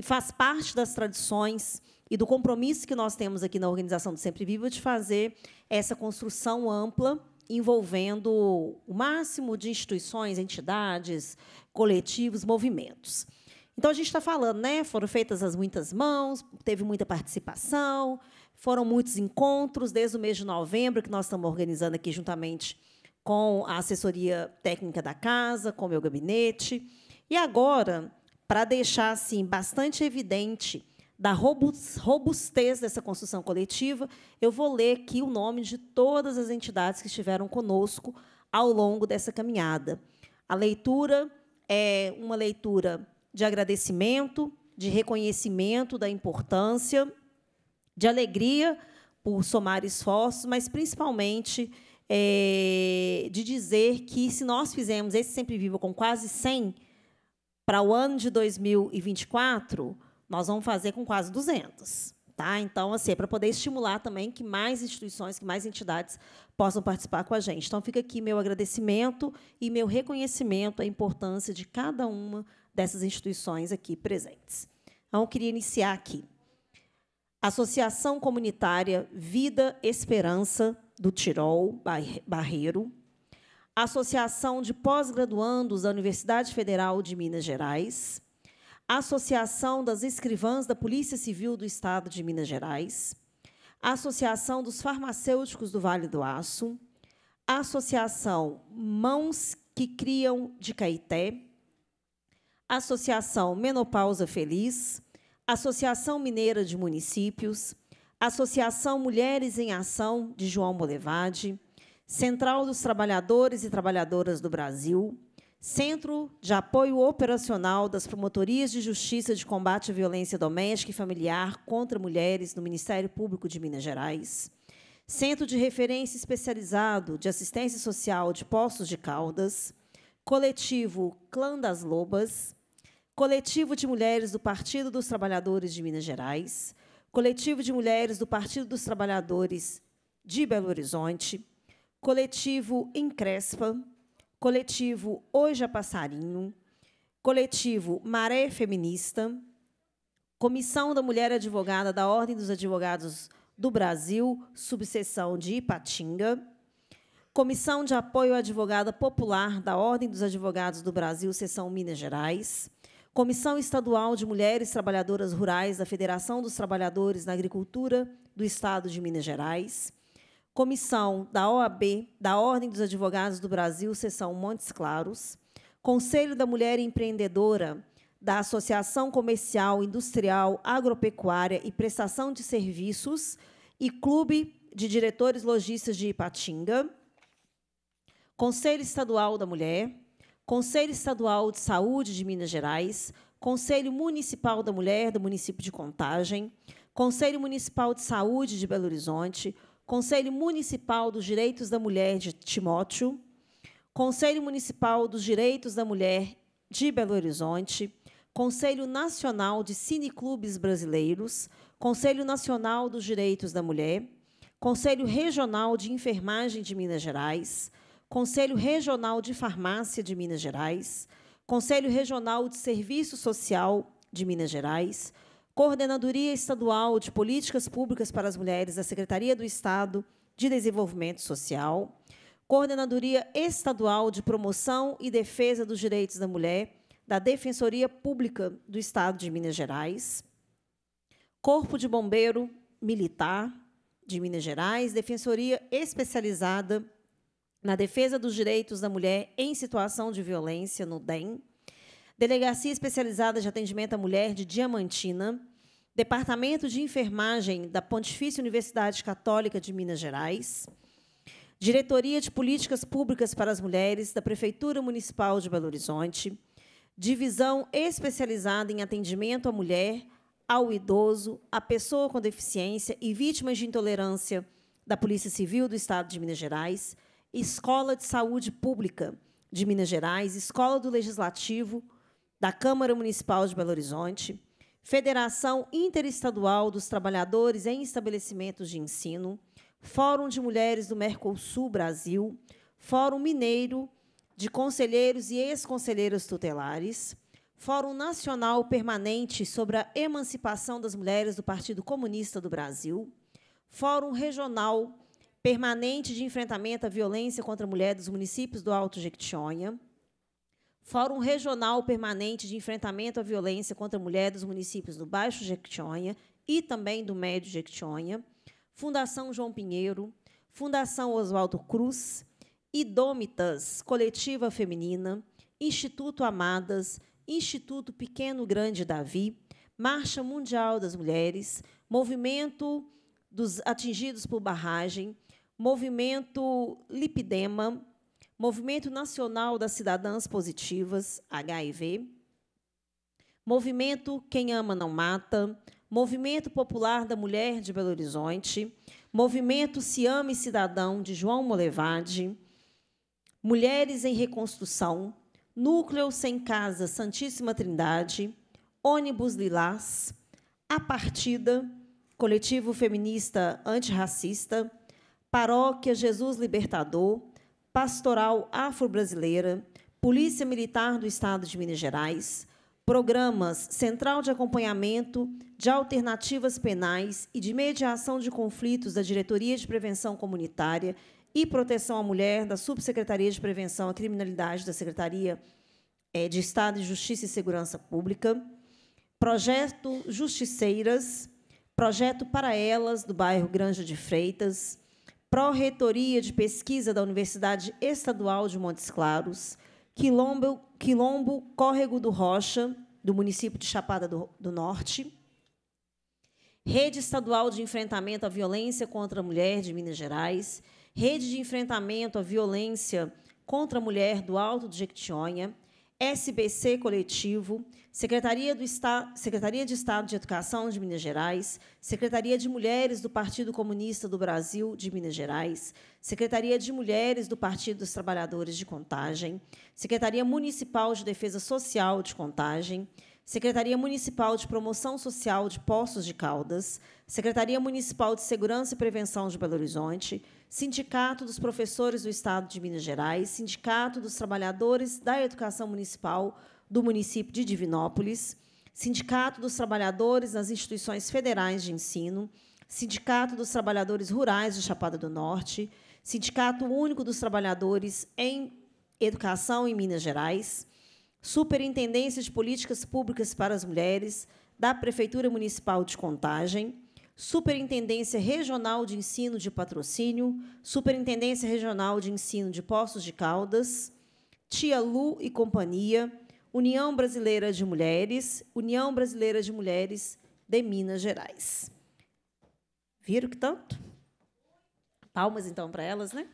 faz parte das tradições e do compromisso que nós temos aqui na organização do Sempre Viva de fazer essa construção ampla, envolvendo o máximo de instituições, entidades, coletivos, movimentos. Então, a gente está falando, né? Foram feitas as muitas mãos, teve muita participação, foram muitos encontros, desde o mês de novembro, que nós estamos organizando aqui juntamente com a assessoria técnica da casa, com o meu gabinete. E agora, para deixar assim, bastante evidente da robustez dessa construção coletiva, eu vou ler aqui o nome de todas as entidades que estiveram conosco ao longo dessa caminhada. A leitura é uma leitura de agradecimento, de reconhecimento da importância, de alegria por somar esforços, mas, principalmente, de dizer que, se nós fizermos esse Sempre Viva com quase 100, para o ano de 2024, nós vamos fazer com quase 200. Tá? Então, assim, é para poder estimular também que mais instituições, que mais entidades possam participar com a gente. Então, fica aqui meu agradecimento e meu reconhecimento à importância de cada uma dessas instituições aqui presentes. Então, eu queria iniciar aqui. Associação Comunitária Vida Esperança do Tirol Barreiro, Associação de Pós-Graduandos da Universidade Federal de Minas Gerais, Associação das Escrivãs da Polícia Civil do Estado de Minas Gerais, Associação dos Farmacêuticos do Vale do Aço, Associação Mãos que Criam de Caeté, Associação Menopausa Feliz, Associação Mineira de Municípios, Associação Mulheres em Ação de João Molevade, Central dos Trabalhadores e Trabalhadoras do Brasil, Centro de Apoio Operacional das Promotorias de Justiça de Combate à Violência Doméstica e Familiar contra Mulheres no Ministério Público de Minas Gerais, Centro de Referência Especializado de Assistência Social de Poços de Caldas, Coletivo Clã das Lobas, Coletivo de Mulheres do Partido dos Trabalhadores de Minas Gerais, Coletivo de Mulheres do Partido dos Trabalhadores de Belo Horizonte, Coletivo Encrespa, Coletivo Hoje a Passarinho, Coletivo Maré Feminista, Comissão da Mulher Advogada da Ordem dos Advogados do Brasil, subseção de Ipatinga, Comissão de Apoio à Advogada Popular da Ordem dos Advogados do Brasil, seção Minas Gerais, Comissão Estadual de Mulheres Trabalhadoras Rurais da Federação dos Trabalhadores na Agricultura do Estado de Minas Gerais, Comissão da OAB, da Ordem dos Advogados do Brasil, seção Montes Claros, Conselho da Mulher Empreendedora da Associação Comercial, Industrial, Agropecuária e Prestação de Serviços e Clube de Diretores Lojistas de Ipatinga, Conselho Estadual da Mulher, Conselho Estadual de Saúde de Minas Gerais, Conselho Municipal da Mulher do município de Contagem, Conselho Municipal de Saúde de Belo Horizonte, Conselho Municipal dos Direitos da Mulher de Timóteo, Conselho Municipal dos Direitos da Mulher de Belo Horizonte, Conselho Nacional de Cineclubes Brasileiros, Conselho Nacional dos Direitos da Mulher, Conselho Regional de Enfermagem de Minas Gerais, Conselho Regional de Farmácia de Minas Gerais, Conselho Regional de Serviço Social de Minas Gerais, Coordenadoria Estadual de Políticas Públicas para as Mulheres da Secretaria do Estado de Desenvolvimento Social, Coordenadoria Estadual de Promoção e Defesa dos Direitos da Mulher da Defensoria Pública do Estado de Minas Gerais, Corpo de Bombeiro Militar de Minas Gerais, Defensoria Especializada na Defesa dos Direitos da Mulher em Situação de Violência, no DEM, Delegacia Especializada de Atendimento à Mulher de Diamantina, Departamento de Enfermagem da Pontifícia Universidade Católica de Minas Gerais, Diretoria de Políticas Públicas para as Mulheres da Prefeitura Municipal de Belo Horizonte, Divisão Especializada em Atendimento à Mulher, ao Idoso, à Pessoa com Deficiência e Vítimas de Intolerância da Polícia Civil do Estado de Minas Gerais, Escola de Saúde Pública de Minas Gerais, Escola do Legislativo da Câmara Municipal de Belo Horizonte, Federação Interestadual dos Trabalhadores em Estabelecimentos de Ensino, Fórum de Mulheres do Mercosul Brasil, Fórum Mineiro de Conselheiros e Ex-Conselheiras Tutelares, Fórum Nacional Permanente sobre a Emancipação das Mulheres do Partido Comunista do Brasil, Fórum Regional Permanente de Enfrentamento à Violência contra a Mulher dos Municípios do Alto Jequitinhonha, Fórum Regional Permanente de Enfrentamento à Violência contra a Mulher dos Municípios do Baixo Jequitinhonha e também do Médio Jequitinhonha, Fundação João Pinheiro, Fundação Oswaldo Cruz, Idômitas, Coletiva Feminina, Instituto Amadas, Instituto Pequeno Grande Davi, Marcha Mundial das Mulheres, Movimento dos Atingidos por Barragem, Movimento Lipidema, Movimento Nacional das Cidadãs Positivas, HIV, Movimento Quem Ama Não Mata, Movimento Popular da Mulher de Belo Horizonte, Movimento Se Ame Cidadão, de João Molevade, Mulheres em Reconstrução, Núcleo Sem Casa Santíssima Trindade, Ônibus Lilás, A Partida, Coletivo Feminista Antirracista, Paróquia Jesus Libertador, Pastoral Afro-Brasileira, Polícia Militar do Estado de Minas Gerais, Programas Central de Acompanhamento de Alternativas Penais e de Mediação de Conflitos da Diretoria de Prevenção Comunitária e Proteção à Mulher da Subsecretaria de Prevenção à Criminalidade da Secretaria de Estado de Justiça e Segurança Pública, Projeto Justiceiras, Projeto Para Elas, do bairro Granja de Freitas, Pró-Reitoria de Pesquisa da Universidade Estadual de Montes Claros, Quilombo Córrego do Rocha, do município de Chapada do Norte, Rede Estadual de Enfrentamento à Violência contra a Mulher de Minas Gerais, Rede de Enfrentamento à Violência contra a Mulher do Alto de Jequitinhonha, SBC Coletivo, Secretaria de Estado de Educação de Minas Gerais, Secretaria de Mulheres do Partido Comunista do Brasil de Minas Gerais, Secretaria de Mulheres do Partido dos Trabalhadores de Contagem, Secretaria Municipal de Defesa Social de Contagem, Secretaria Municipal de Promoção Social de Poços de Caldas, Secretaria Municipal de Segurança e Prevenção de Belo Horizonte, Sindicato dos Professores do Estado de Minas Gerais, Sindicato dos Trabalhadores da Educação Municipal do município de Divinópolis, Sindicato dos Trabalhadores nas Instituições Federais de Ensino, Sindicato dos Trabalhadores Rurais de Chapada do Norte, Sindicato Único dos Trabalhadores em Educação em Minas Gerais, Superintendência de Políticas Públicas para as Mulheres da Prefeitura Municipal de Contagem, Superintendência Regional de Ensino de Patrocínio, Superintendência Regional de Ensino de Poços de Caldas, Tia Lu e Companhia, União Brasileira de Mulheres de Minas Gerais. Viram que tanto? Palmas, então, para elas, né?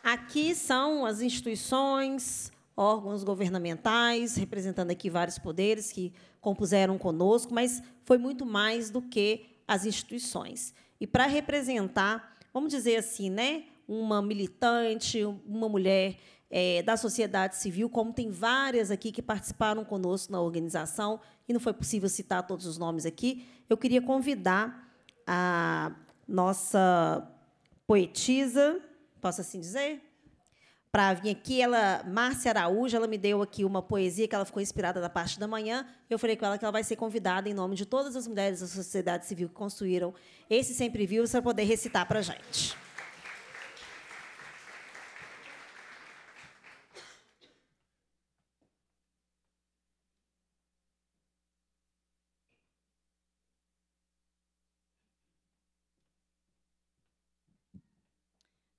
Aqui são as instituições, órgãos governamentais, representando aqui vários poderes que compuseram conosco, mas foi muito mais do que as instituições. E para representar, vamos dizer assim, né, uma militante, uma mulher da sociedade civil, como tem várias aqui que participaram conosco na organização, e não foi possível citar todos os nomes aqui, eu queria convidar a nossa poetisa, posso assim dizer? Para vir aqui, Márcia Araújo, ela me deu aqui uma poesia que ela ficou inspirada da parte da manhã. Eu falei com ela que ela vai ser convidada em nome de todas as mulheres da sociedade civil que construíram esse Sempre Vivos para poder recitar para a gente.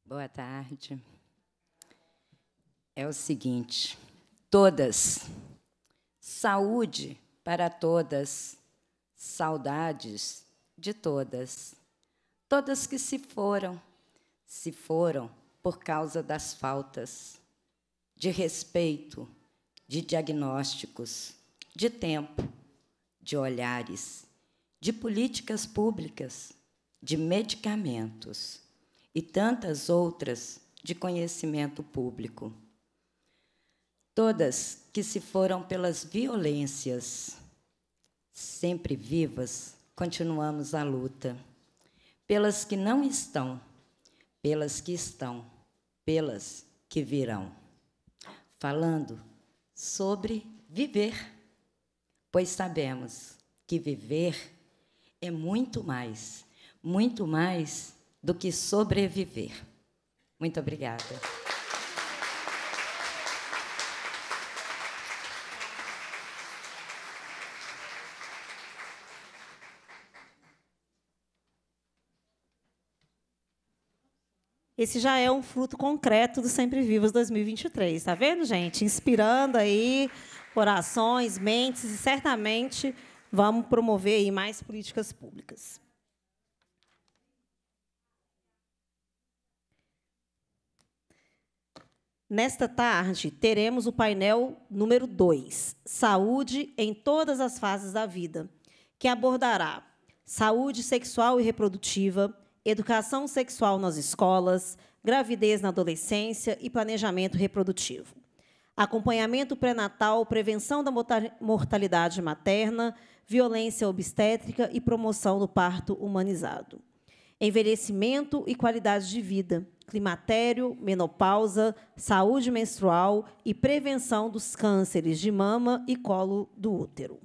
Boa tarde. É o seguinte, todas, saúde para todas, saudades de todas. Todas que se foram por causa das faltas de respeito, de diagnósticos, de tempo, de olhares, de políticas públicas, de medicamentos e tantas outras de conhecimento público. Todas que se foram pelas violências, sempre vivas, continuamos a luta. Pelas que não estão, pelas que estão, pelas que virão, falando sobre viver, pois sabemos que viver é muito mais do que sobreviver. Muito obrigada. Esse já é um fruto concreto do Sempre Vivas 2023, tá vendo, gente? Inspirando aí corações, mentes, e certamente vamos promover aí mais políticas públicas. Nesta tarde, teremos o painel número 2, Saúde em todas as fases da vida, que abordará saúde sexual e reprodutiva, educação sexual nas escolas, gravidez na adolescência e planejamento reprodutivo. Acompanhamento pré-natal, prevenção da mortalidade materna, violência obstétrica e promoção do parto humanizado. Envelhecimento e qualidade de vida, climatério, menopausa, saúde menstrual e prevenção dos cânceres de mama e colo do útero.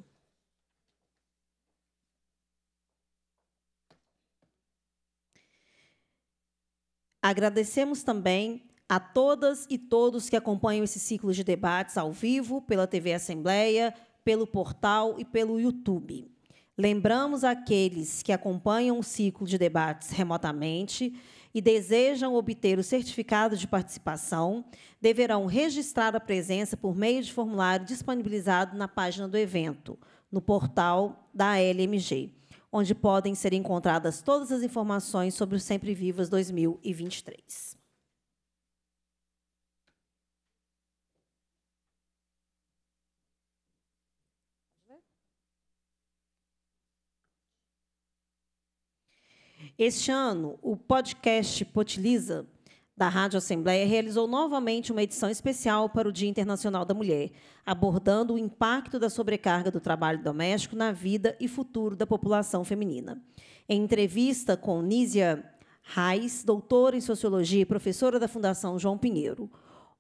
Agradecemos também a todas e todos que acompanham esse ciclo de debates ao vivo, pela TV Assembleia, pelo portal e pelo YouTube. Lembramos aqueles que acompanham o ciclo de debates remotamente e desejam obter o certificado de participação, deverão registrar a presença por meio de formulário disponibilizado na página do evento, no portal da LMG, onde podem ser encontradas todas as informações sobre o Sempre Vivas 2023. Este ano, o podcast Potiliza, da Rádio Assembleia, realizou novamente uma edição especial para o Dia Internacional da Mulher, abordando o impacto da sobrecarga do trabalho doméstico na vida e futuro da população feminina. Em entrevista com Nízia Reis, doutora em Sociologia e professora da Fundação João Pinheiro,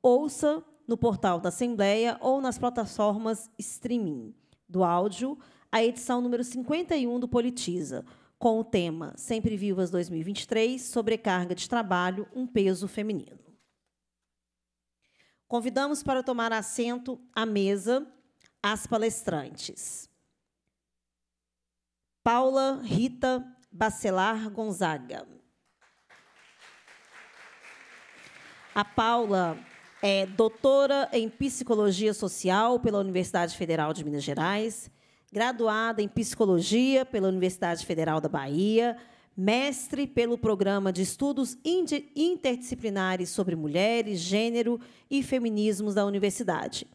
ouça no portal da Assembleia ou nas plataformas streaming do áudio a edição número 51 do Politiza, com o tema Sempre Vivas 2023, sobrecarga de trabalho, um peso feminino. Convidamos para tomar assento à mesa as palestrantes. Paula Rita Bacelar Gonzaga. A Paula é doutora em Psicologia Social pela Universidade Federal de Minas Gerais, graduada em Psicologia pela Universidade Federal da Bahia, mestre pelo Programa de Estudos Interdisciplinares sobre Mulheres, Gênero e Feminismos da Universidade.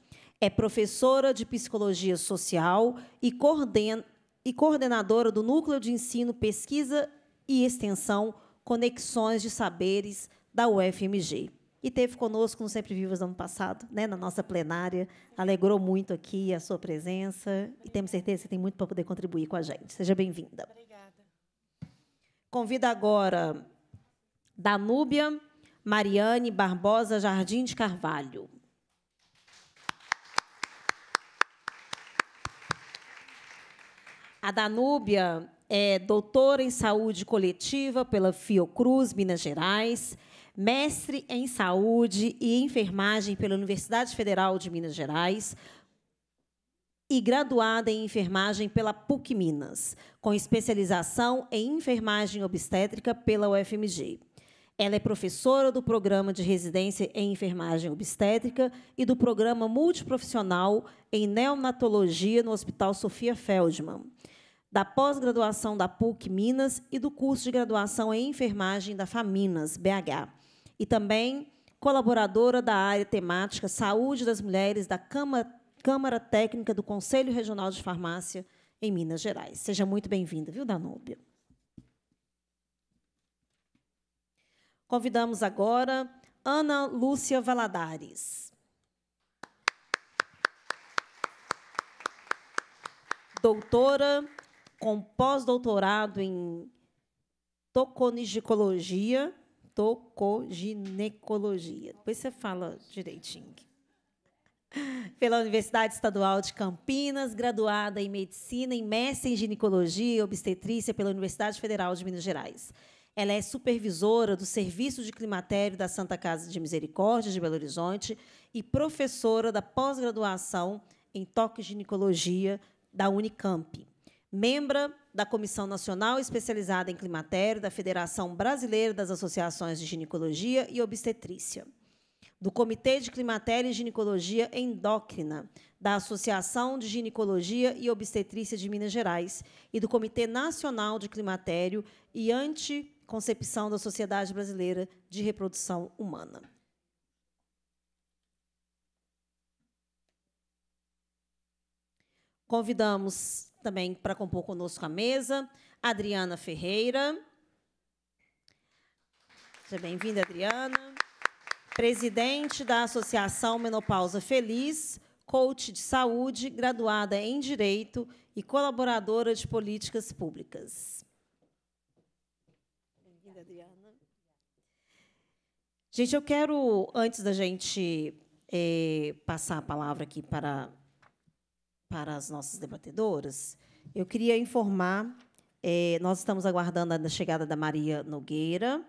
É professora de Psicologia Social e coordenadora do Núcleo de Ensino, Pesquisa e Extensão Conexões de Saberes da UFMG. E teve conosco no Sempre Vivas no ano passado, né, na nossa plenária. Alegrou muito aqui a sua presença e temos certeza que você tem muito para poder contribuir com a gente. Seja bem-vinda. Obrigada. Convido agora Danúbia Mariane Barbosa Jardim de Carvalho. A Danúbia é doutora em Saúde Coletiva pela Fiocruz, Minas Gerais, mestre em Saúde e Enfermagem pela Universidade Federal de Minas Gerais e graduada em Enfermagem pela PUC Minas, com especialização em Enfermagem Obstétrica pela UFMG. Ela é professora do Programa de Residência em Enfermagem Obstétrica e do Programa Multiprofissional em Neonatologia no Hospital Sofia Feldman, da pós-graduação da PUC Minas e do curso de graduação em Enfermagem da FAMINAS, BH. E também colaboradora da área temática Saúde das Mulheres da Câmara Técnica do Conselho Regional de Farmácia em Minas Gerais. Seja muito bem-vinda, viu, Danúbia? Convidamos agora Ana Lúcia Valadares. Doutora com pós-doutorado em toconigicologia, tocoginecologia. Depois você fala direitinho. Pela Universidade Estadual de Campinas, graduada em Medicina e mestre em Ginecologia e Obstetrícia pela Universidade Federal de Minas Gerais. Ela é supervisora do Serviço de Climatério da Santa Casa de Misericórdia de Belo Horizonte e professora da pós-graduação em tocoginecologia da Unicamp. Membra da Comissão Nacional Especializada em Climatério da Federação Brasileira das Associações de Ginecologia e Obstetrícia, do Comitê de Climatério e Ginecologia Endócrina, da Associação de Ginecologia e Obstetrícia de Minas Gerais e do Comitê Nacional de Climatério e Anticoncepção da Sociedade Brasileira de Reprodução Humana. Convidamos também para compor conosco a mesa Adriana Ferreira. Seja bem-vinda, Adriana. Presidente da Associação Menopausa Feliz, coach de saúde, graduada em Direito e colaboradora de políticas públicas. Bem-vinda, Adriana. Gente, eu quero, antes da gente passar a palavra aqui para as nossas debatedoras, eu queria informar, nós estamos aguardando a chegada da Maria Nogueira,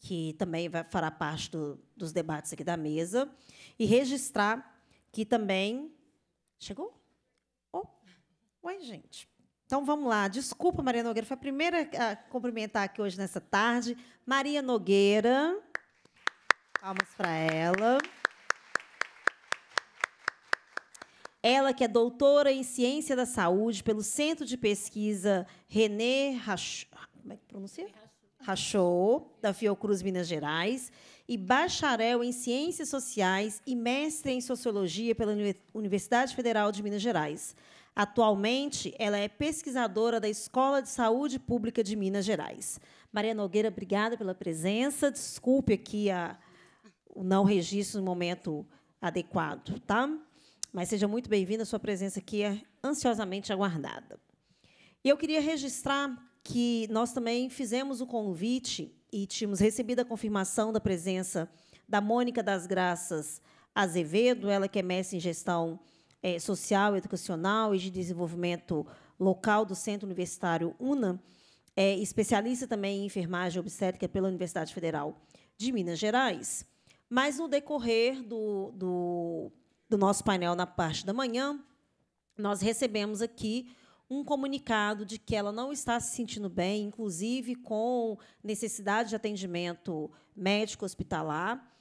que também fará parte dos debates aqui da mesa, e registrar que também... Chegou? Oh. Oi, gente. Então, vamos lá. Desculpa, Maria Nogueira, foi a primeira a cumprimentar aqui hoje, nessa tarde. Maria Nogueira. Palmas para ela. Ela que é doutora em Ciência da Saúde pelo Centro de Pesquisa René Rachou, como é que pronuncia? Rachou, da Fiocruz, Minas Gerais, e bacharel em Ciências Sociais e mestre em Sociologia pela Universidade Federal de Minas Gerais. Atualmente, ela é pesquisadora da Escola de Saúde Pública de Minas Gerais. Maria Nogueira, obrigada pela presença. Desculpe aqui o não registro no momento adequado, tá? Mas seja muito bem-vinda, a sua presença aqui é ansiosamente aguardada. E eu queria registrar que nós também fizemos o convite e tínhamos recebido a confirmação da presença da Mônica das Graças Azevedo, ela que é mestre em Gestão Social, Educacional e de Desenvolvimento Local do Centro Universitário UNA, especialista também em enfermagem obstétrica pela Universidade Federal de Minas Gerais. Mas, no decorrer do nosso painel na parte da manhã, nós recebemos aqui um comunicado de que ela não está se sentindo bem, inclusive com necessidade de atendimento médico hospitalar.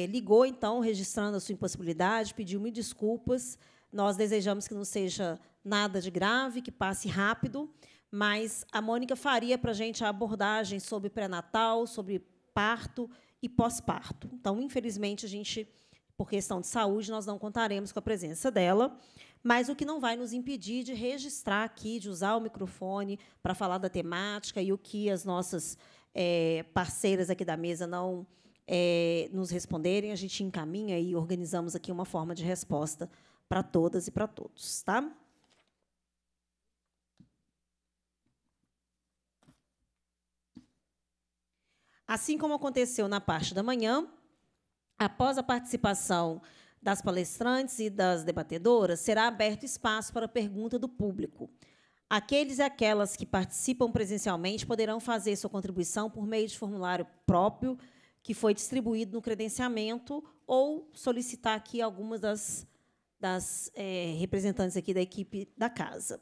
Ligou, então, registrando a sua impossibilidade, pediu mil desculpas. Nós desejamos que não seja nada de grave, que passe rápido, mas a Mônica faria para a gente a abordagem sobre pré-natal, sobre parto e pós-parto. Então, infelizmente, a gente, por questão de saúde, nós não contaremos com a presença dela, mas o que não vai nos impedir de registrar aqui, de usar o microfone para falar da temática, e o que as nossas parceiras aqui da mesa não nos responderem, a gente encaminha e organizamos aqui uma forma de resposta para todas e para todos. Tá? Assim como aconteceu na parte da manhã, após a participação das palestrantes e das debatedoras, será aberto espaço para pergunta do público. Aqueles e aquelas que participam presencialmente poderão fazer sua contribuição por meio de formulário próprio, que foi distribuído no credenciamento, ou solicitar aqui algumas das representantes aqui da equipe da casa.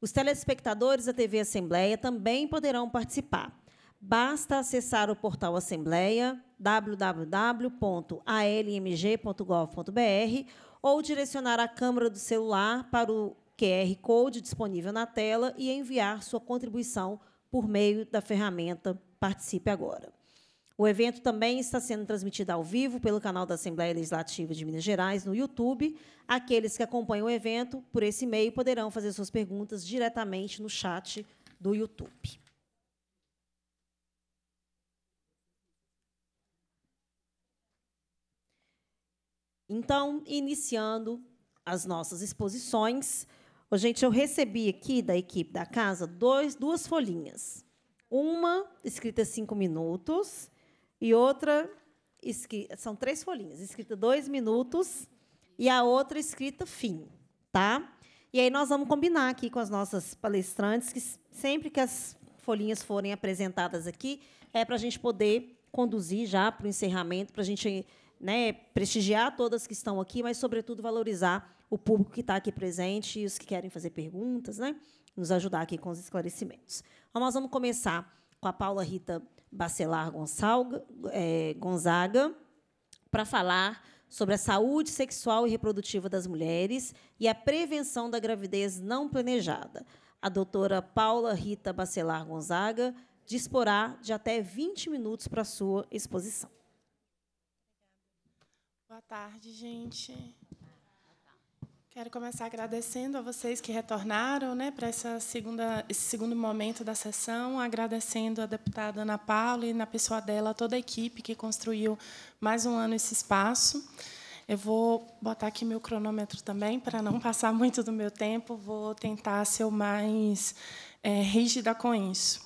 Os telespectadores da TV Assembleia também poderão participar. Basta acessar o portal Assembleia, www.almg.gov.br, ou direcionar a câmera do celular para o QR Code disponível na tela e enviar sua contribuição por meio da ferramenta Participe Agora. O evento também está sendo transmitido ao vivo pelo canal da Assembleia Legislativa de Minas Gerais no YouTube. Aqueles que acompanham o evento por esse meio poderão fazer suas perguntas diretamente no chat do YouTube. Então, iniciando as nossas exposições, gente, eu recebi aqui da equipe da casa duas folhinhas. Uma escrita 5 minutos e outra são 3 folhinhas, escrita 2 minutos e a outra escrita fim, tá? E aí nós vamos combinar aqui com as nossas palestrantes que sempre que as folhinhas forem apresentadas aqui é para a gente poder conduzir já para o encerramento, para a gente, né, prestigiar todas que estão aqui, mas sobretudo valorizar o público que está aqui presente e os que querem fazer perguntas, né? Nos ajudar aqui com os esclarecimentos. Então, nós vamos começar com a Paula Rita Bacelar Gonzaga, para falar sobre a saúde sexual e reprodutiva das mulheres e a prevenção da gravidez não planejada. A doutora Paula Rita Bacelar Gonzaga disporá de até 20 minutos para a sua exposição. Boa tarde, gente. Quero começar agradecendo a vocês que retornaram, né, para esse segundo momento da sessão, agradecendo a deputada Ana Paula e, na pessoa dela, toda a equipe que construiu mais um ano esse espaço. Eu vou botar aqui meu cronômetro também, para não passar muito do meu tempo, vou tentar ser o mais rígida com isso.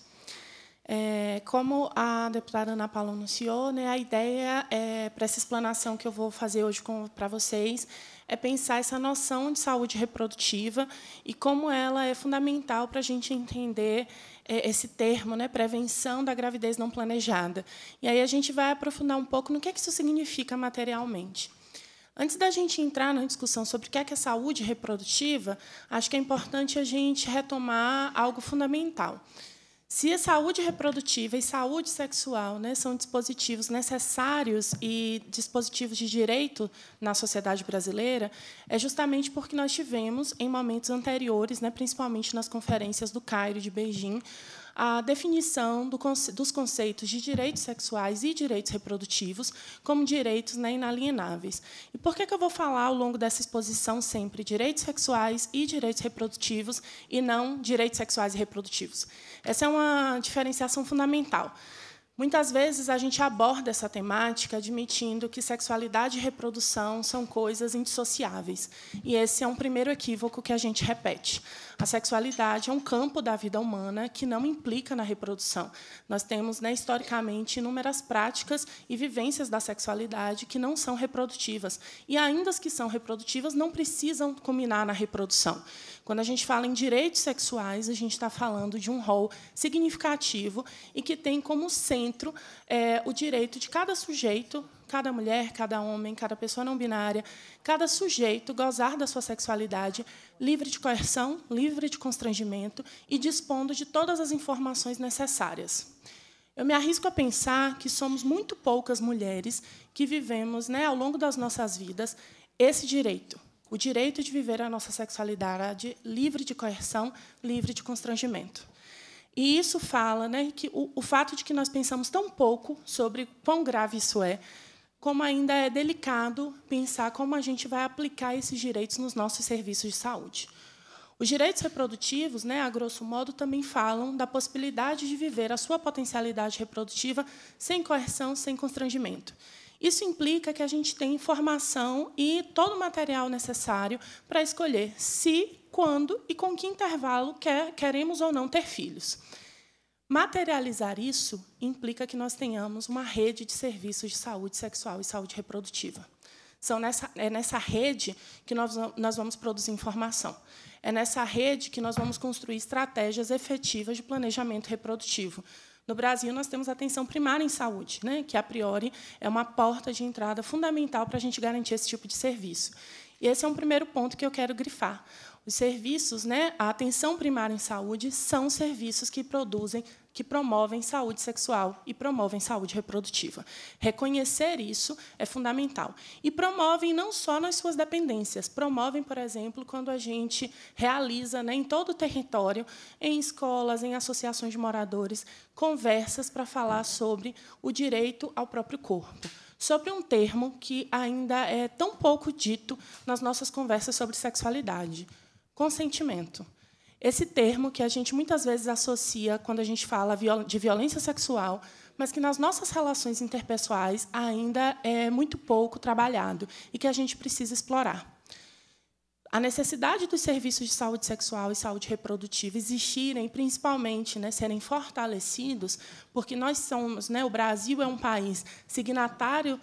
Como a deputada Ana Paula anunciou, né, a ideia para essa explanação que eu vou fazer hoje para vocês é pensar essa noção de saúde reprodutiva e como ela é fundamental para a gente entender esse termo, né, prevenção da gravidez não planejada. E aí a gente vai aprofundar um pouco no que isso significa materialmente. Antes da gente entrar na discussão sobre o que é saúde reprodutiva, acho que é importante a gente retomar algo fundamental. Se a saúde reprodutiva e saúde sexual, né, são dispositivos necessários e dispositivos de direito na sociedade brasileira, é justamente porque nós tivemos, em momentos anteriores, né, principalmente nas conferências do Cairo e de Beijing, a definição dos conceitos de direitos sexuais e direitos reprodutivos como direitos, né, inalienáveis. E por que eu vou falar, ao longo dessa exposição, sempre direitos sexuais e direitos reprodutivos, e não direitos sexuais e reprodutivos? Essa é uma diferenciação fundamental. Muitas vezes, a gente aborda essa temática admitindo que sexualidade e reprodução são coisas indissociáveis. E esse é um primeiro equívoco que a gente repete. A sexualidade é um campo da vida humana que não implica na reprodução. Nós temos, né, historicamente, inúmeras práticas e vivências da sexualidade que não são reprodutivas. E, ainda as que são reprodutivas, não precisam culminar na reprodução. Quando a gente fala em direitos sexuais, a gente está falando de um rol significativo e que tem como centro o direito de cada sujeito, cada mulher, cada homem, cada pessoa não binária, cada sujeito gozar da sua sexualidade livre de coerção, livre de constrangimento e dispondo de todas as informações necessárias. Eu me arrisco a pensar que somos muito poucas mulheres que vivemos, né, ao longo das nossas vidas, esse direito. O direito de viver a nossa sexualidade livre de coerção, livre de constrangimento. E isso fala, né, que o fato de que nós pensamos tão pouco sobre quão grave isso é, como ainda é delicado pensar como a gente vai aplicar esses direitos nos nossos serviços de saúde. Os direitos reprodutivos, né, a grosso modo, também falam da possibilidade de viver a sua potencialidade reprodutiva sem coerção, sem constrangimento. Isso implica que a gente tem informação e todo o material necessário para escolher se, quando e com que intervalo queremos ou não ter filhos. Materializar isso implica que nós tenhamos uma rede de serviços de saúde sexual e saúde reprodutiva. É nessa rede que nós vamos produzir informação. É nessa rede que nós vamos construir estratégias efetivas de planejamento reprodutivo. No Brasil, nós temos a atenção primária em saúde, né, que, a priori, é uma porta de entrada fundamental para a gente garantir esse tipo de serviço. E esse é um primeiro ponto que eu quero grifar. Os serviços, né, a atenção primária em saúde, são serviços que promovem saúde sexual e promovem saúde reprodutiva. Reconhecer isso é fundamental. E promovem não só nas suas dependências, promovem, por exemplo, quando a gente realiza, né, em todo o território, em escolas, em associações de moradores, conversas para falar sobre o direito ao próprio corpo, sobre um termo que ainda é tão pouco dito nas nossas conversas sobre sexualidade: consentimento. Esse termo que a gente muitas vezes associa quando a gente fala de violência sexual, mas que nas nossas relações interpessoais ainda é muito pouco trabalhado e que a gente precisa explorar. a necessidade dos serviços de saúde sexual e saúde reprodutiva existirem, principalmente, né, serem fortalecidos, porque nós somos, né, o Brasil é um país signatário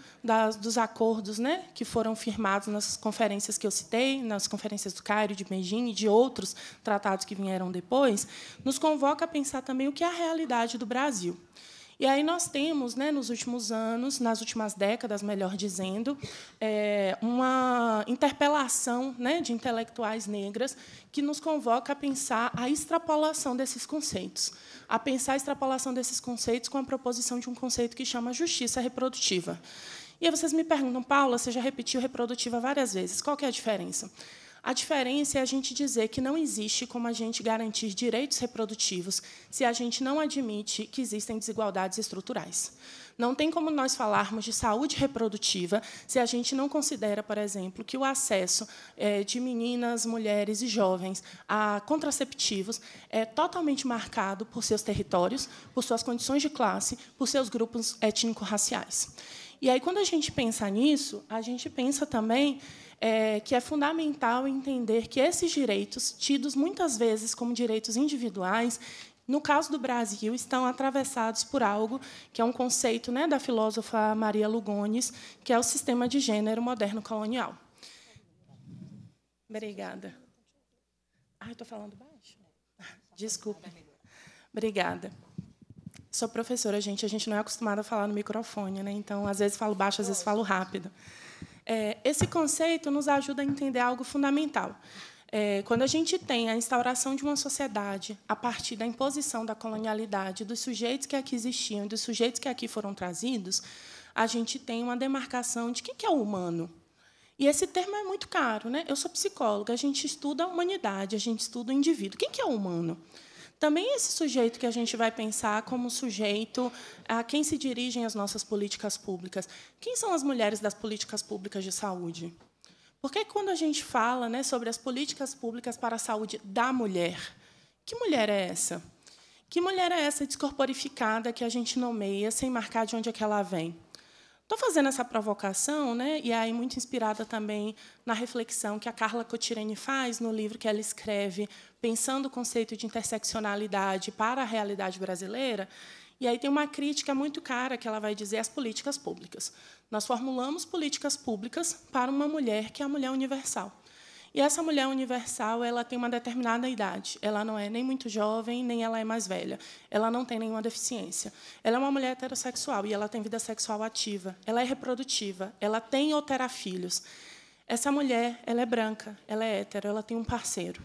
dos acordos, né, que foram firmados nas conferências que eu citei, nas conferências do Cairo, de Beijing e de outros tratados que vieram depois, nos convoca a pensar também o que é a realidade do Brasil. E aí nós temos, né, nos últimos anos, nas últimas décadas, melhor dizendo, uma interpelação, né, de intelectuais negras que nos convoca a pensar a extrapolação desses conceitos, a pensar a extrapolação desses conceitos com a proposição de um conceito que chama justiça reprodutiva. E aí vocês me perguntam, Paula, você já repetiu reprodutiva várias vezes, qual que é a diferença? A diferença é a gente dizer que não existe como a gente garantir direitos reprodutivos se a gente não admite que existem desigualdades estruturais. Não tem como nós falarmos de saúde reprodutiva se a gente não considera, por exemplo, que o acesso de meninas, mulheres e jovens a contraceptivos é totalmente marcado por seus territórios, por suas condições de classe, por seus grupos étnico-raciais. E aí, quando a gente pensa nisso, a gente pensa também que é fundamental entender que esses direitos, tidos muitas vezes como direitos individuais, no caso do Brasil, estão atravessados por algo que é um conceito, né, da filósofa Maria Lugones, que é o sistema de gênero moderno colonial. Obrigada. Estou falando baixo? Desculpe. Obrigada. Sou professora, gente. A gente não é acostumada a falar no microfone, né? Então, às vezes falo baixo, às vezes falo rápido. Esse conceito nos ajuda a entender algo fundamental. Quando a gente tem a instauração de uma sociedade a partir da imposição da colonialidade, dos sujeitos que aqui existiam, dos sujeitos que aqui foram trazidos, a gente tem uma demarcação de o que é o humano. E esse termo é muito caro, né? Eu sou psicóloga, a gente estuda a humanidade, a gente estuda o indivíduo. Quem que é o humano? Também esse sujeito que a gente vai pensar como sujeito a quem se dirigem as nossas políticas públicas. Quem são as mulheres das políticas públicas de saúde? Porque, quando a gente fala, né, sobre as políticas públicas para a saúde da mulher, que mulher é essa? Que mulher é essa descorporificada que a gente nomeia sem marcar de onde é que ela vem? Estou fazendo essa provocação, né, e aí muito inspirada também na reflexão que a Carla Cotirene faz no livro que ela escreve, pensando o conceito de interseccionalidade para a realidade brasileira. E aí tem uma crítica muito cara que ela vai dizer às políticas públicas. Nós formulamos políticas públicas para uma mulher que é a mulher universal. E essa mulher universal, ela tem uma determinada idade. Ela não é nem muito jovem, nem ela é mais velha. Ela não tem nenhuma deficiência. Ela é uma mulher heterossexual e ela tem vida sexual ativa. Ela é reprodutiva. Ela tem ou terá filhos. Essa mulher, ela é branca, ela é hétero, ela tem um parceiro.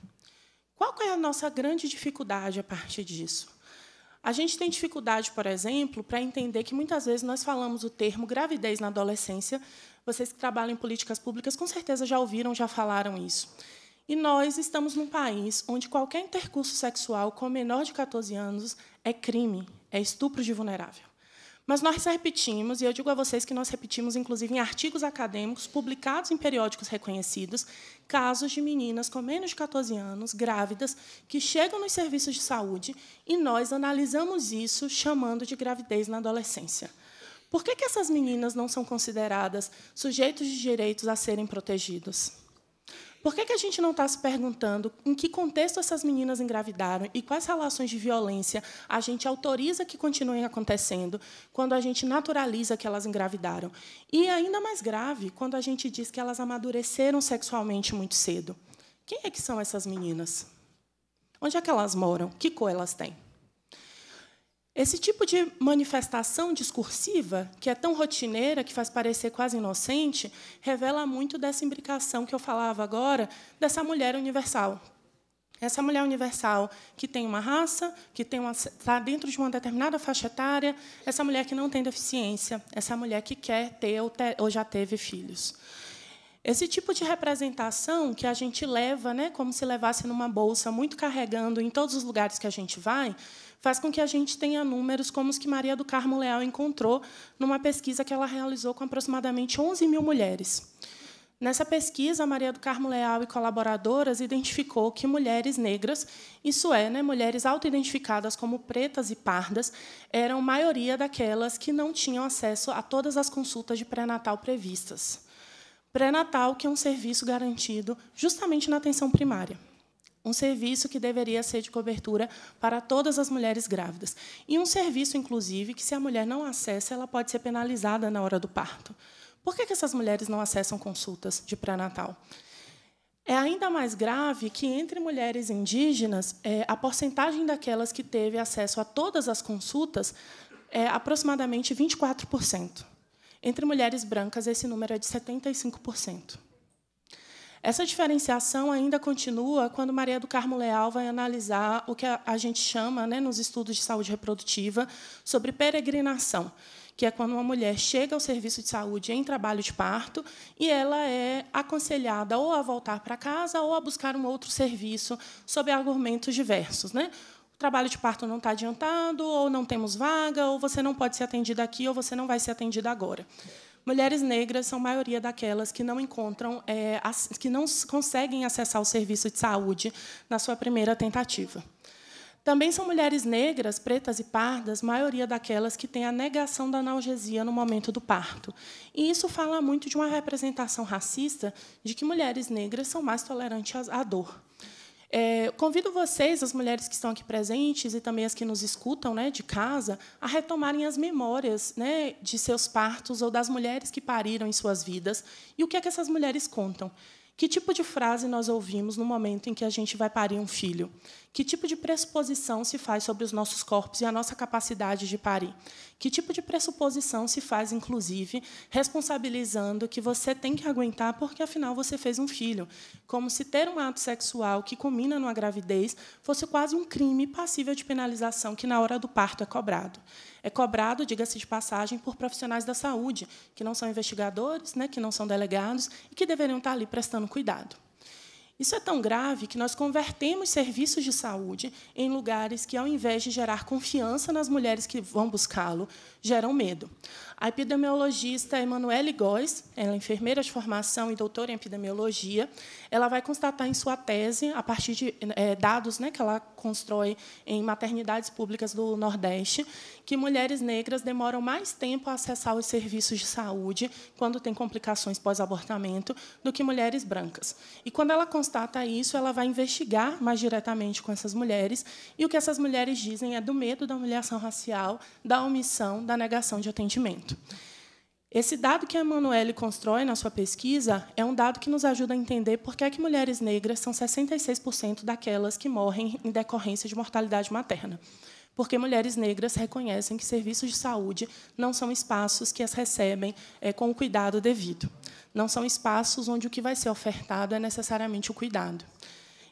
Qual é a nossa grande dificuldade a partir disso? A gente tem dificuldade, por exemplo, para entender que, muitas vezes, nós falamos o termo gravidez na adolescência. Vocês que trabalham em políticas públicas, com certeza, já ouviram, já falaram isso. E nós estamos num país onde qualquer intercurso sexual com menor de 14 anos é crime, é estupro de vulnerável. Mas nós repetimos, e eu digo a vocês que nós repetimos, inclusive, em artigos acadêmicos publicados em periódicos reconhecidos, casos de meninas com menos de 14 anos, grávidas, que chegam nos serviços de saúde e nós analisamos isso chamando de gravidez na adolescência. Por que essas meninas não são consideradas sujeitos de direitos a serem protegidos? Por que a gente não está se perguntando em que contexto essas meninas engravidaram e quais relações de violência a gente autoriza que continuem acontecendo quando a gente naturaliza que elas engravidaram? E, ainda mais grave, quando a gente diz que elas amadureceram sexualmente muito cedo. Quem é que são essas meninas? Onde é que elas moram? Que cor elas têm? Esse tipo de manifestação discursiva, que é tão rotineira, que faz parecer quase inocente, revela muito dessa imbricação que eu falava agora, dessa mulher universal. Essa mulher universal que tem uma raça, que está dentro de uma determinada faixa etária, essa mulher que não tem deficiência, essa mulher que quer ter ou já teve filhos. Esse tipo de representação que a gente leva, né, como se levasse numa bolsa, muito carregando em todos os lugares que a gente vai, faz com que a gente tenha números como os que Maria do Carmo Leal encontrou numa pesquisa que ela realizou com aproximadamente 11 mil mulheres. Nessa pesquisa, Maria do Carmo Leal e colaboradoras identificou que mulheres negras, isso é, né, mulheres autoidentificadas como pretas e pardas, eram a maioria daquelas que não tinham acesso a todas as consultas de pré-natal previstas. Pré-natal, que é um serviço garantido justamente na atenção primária. Um serviço que deveria ser de cobertura para todas as mulheres grávidas. E um serviço, inclusive, que, se a mulher não acessa, ela pode ser penalizada na hora do parto. Por que essas mulheres não acessam consultas de pré-natal? É ainda mais grave que, entre mulheres indígenas, a porcentagem daquelas que teve acesso a todas as consultas é aproximadamente 24%. Entre mulheres brancas, esse número é de 75%. Essa diferenciação ainda continua quando Maria do Carmo Leal vai analisar o que a gente chama, nos estudos de saúde reprodutiva, sobre peregrinação, que é quando uma mulher chega ao serviço de saúde em trabalho de parto e ela é aconselhada ou a voltar para casa ou a buscar um outro serviço sob argumentos diversos. O trabalho de parto não está adiantado, ou não temos vaga, ou você não pode ser atendida aqui, ou você não vai ser atendida agora. Mulheres negras são a maioria daquelas que não encontram, que não conseguem acessar o serviço de saúde na sua primeira tentativa. Também são mulheres negras, pretas e pardas, a maioria daquelas que têm a negação da analgesia no momento do parto. E isso fala muito de uma representação racista de que mulheres negras são mais tolerantes à dor. Convido vocês, as mulheres que estão aqui presentes e também as que nos escutam de casa, a retomarem as memórias de seus partos ou das mulheres que pariram em suas vidas e o que é que essas mulheres contam. Que tipo de frase nós ouvimos no momento em que a gente vai parir um filho? Que tipo de pressuposição se faz sobre os nossos corpos e a nossa capacidade de parir? Que tipo de pressuposição se faz, inclusive, responsabilizando que você tem que aguentar porque, afinal, você fez um filho? Como se ter um ato sexual que culmina numa gravidez fosse quase um crime passível de penalização que, na hora do parto, é cobrado. É cobrado, diga-se de passagem, por profissionais da saúde, que não são investigadores, que não são delegados e que deveriam estar ali prestando cuidado. Isso é tão grave que nós convertemos serviços de saúde em lugares que, ao invés de gerar confiança nas mulheres que vão buscá-lo, geram medo. A epidemiologista Emanuele Góes, ela é enfermeira de formação e doutora em epidemiologia, ela vai constatar em sua tese, a partir de dados que ela constrói em maternidades públicas do Nordeste, que mulheres negras demoram mais tempo a acessar os serviços de saúde quando têm complicações pós-abortamento do que mulheres brancas. E, quando ela constata isso, ela vai investigar mais diretamente com essas mulheres, e o que essas mulheres dizem é do medo da humilhação racial, da omissão, da negação de atendimento. Esse dado que a Emanuele constrói na sua pesquisa é um dado que nos ajuda a entender por que mulheres negras são 66% daquelas que morrem em decorrência de mortalidade materna. Porque mulheres negras reconhecem que serviços de saúde não são espaços que as recebem com o cuidado devido. Não são espaços onde o que vai ser ofertado é necessariamente o cuidado.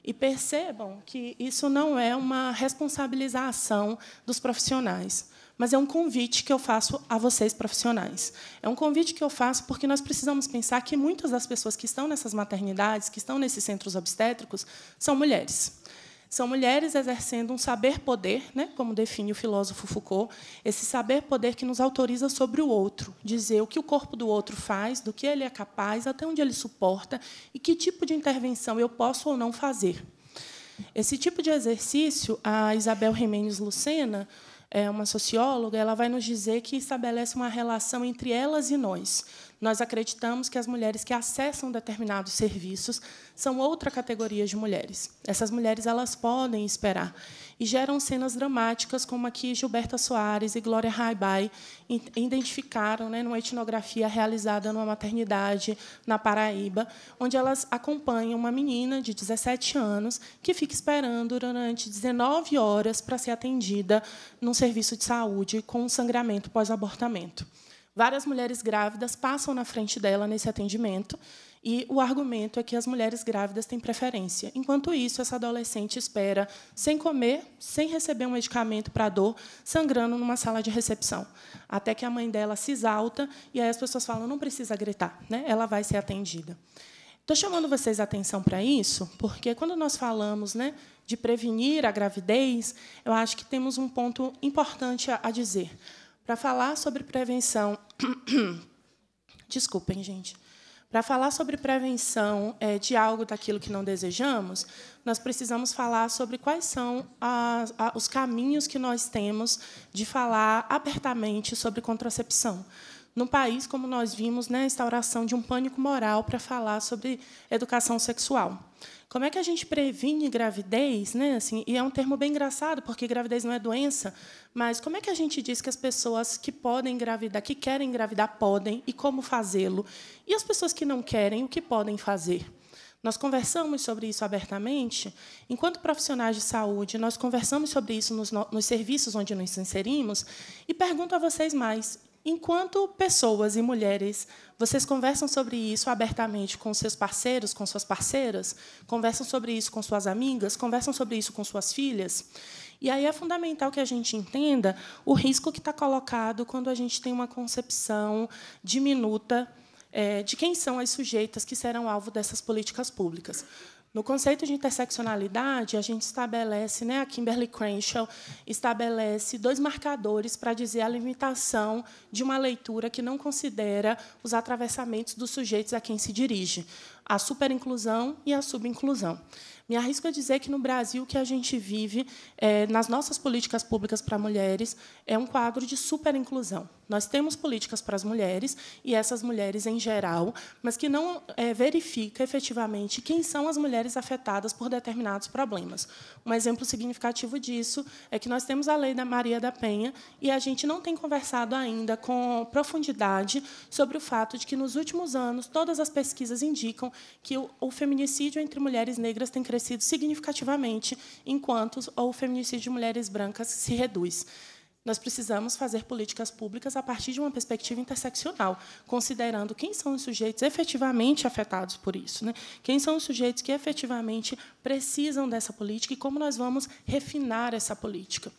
E percebam que isso não é uma responsabilização dos profissionais, mas é um convite que eu faço a vocês, profissionais. É um convite que eu faço porque nós precisamos pensar que muitas das pessoas que estão nessas maternidades, que estão nesses centros obstétricos, são mulheres. São mulheres exercendo um saber-poder, como define o filósofo Foucault, esse saber-poder que nos autoriza sobre o outro, dizer o que o corpo do outro faz, do que ele é capaz, até onde ele suporta e que tipo de intervenção eu posso ou não fazer. Esse tipo de exercício, a Isabel Jiménez Lucena, uma socióloga, ela vai nos dizer que estabelece uma relação entre elas e nós. Nós acreditamos que as mulheres que acessam determinados serviços são outra categoria de mulheres. Essas mulheres elas podem esperar e geram cenas dramáticas, como a que Gilberta Soares e Glória Raibai identificaram numa etnografia realizada numa maternidade na Paraíba, onde elas acompanham uma menina de 17 anos que fica esperando durante 19 horas para ser atendida num serviço de saúde com um sangramento pós-abortamento. Várias mulheres grávidas passam na frente dela nesse atendimento, e o argumento é que as mulheres grávidas têm preferência. Enquanto isso, essa adolescente espera sem comer, sem receber um medicamento para a dor, sangrando numa sala de recepção, até que a mãe dela se exalta, e aí as pessoas falam, não precisa gritar, ela vai ser atendida. Estou chamando vocês a atenção para isso, porque, quando nós falamos de prevenir a gravidez, eu acho que temos um ponto importante a dizer. Para falar sobre prevenção... Desculpem, gente. Para falar sobre prevenção de algo daquilo que não desejamos, nós precisamos falar sobre quais são os caminhos que nós temos de falar abertamente sobre contracepção, num país como nós vimos, né, a instauração de um pânico moral para falar sobre educação sexual. Como é que a gente previne gravidez, né? Assim, e é um termo bem engraçado, porque gravidez não é doença, mas como é que a gente diz que as pessoas que podem engravidar, que querem engravidar, podem, e como fazê-lo? E as pessoas que não querem, o que podem fazer? Nós conversamos sobre isso abertamente. Enquanto profissionais de saúde, nós conversamos sobre isso nos serviços onde nos inserimos, e pergunto a vocês mais, enquanto pessoas e mulheres, vocês conversam sobre isso abertamente com seus parceiros, com suas parceiras? Conversam sobre isso com suas amigas? Conversam sobre isso com suas filhas? E aí é fundamental que a gente entenda o risco que está colocado quando a gente tem uma concepção diminuta de quem são as sujeitas que serão alvo dessas políticas públicas. No conceito de interseccionalidade, a gente estabelece, né, a Kimberly Crenshaw estabelece 2 marcadores para dizer a limitação de uma leitura que não considera os atravessamentos dos sujeitos a quem se dirige, a superinclusão e a subinclusão. Me arrisco a dizer que, no Brasil, o que a gente vive, nas nossas políticas públicas para mulheres, é um quadro de superinclusão. Nós temos políticas para as mulheres, e essas mulheres em geral, mas que não verifica, efetivamente, quem são as mulheres afetadas por determinados problemas. Um exemplo significativo disso é que nós temos a Lei da Maria da Penha, e a gente não tem conversado ainda com profundidade sobre o fato de que, nos últimos anos, todas as pesquisas indicam que o feminicídio entre mulheres negras tem crescido significativamente, enquanto o feminicídio de mulheres brancas se reduz. Nós precisamos fazer políticas públicas a partir de uma perspectiva interseccional, considerando quem são os sujeitos efetivamente afetados por isso, né? Quem são os sujeitos que efetivamente precisam dessa política e como nós vamos refinar essa política.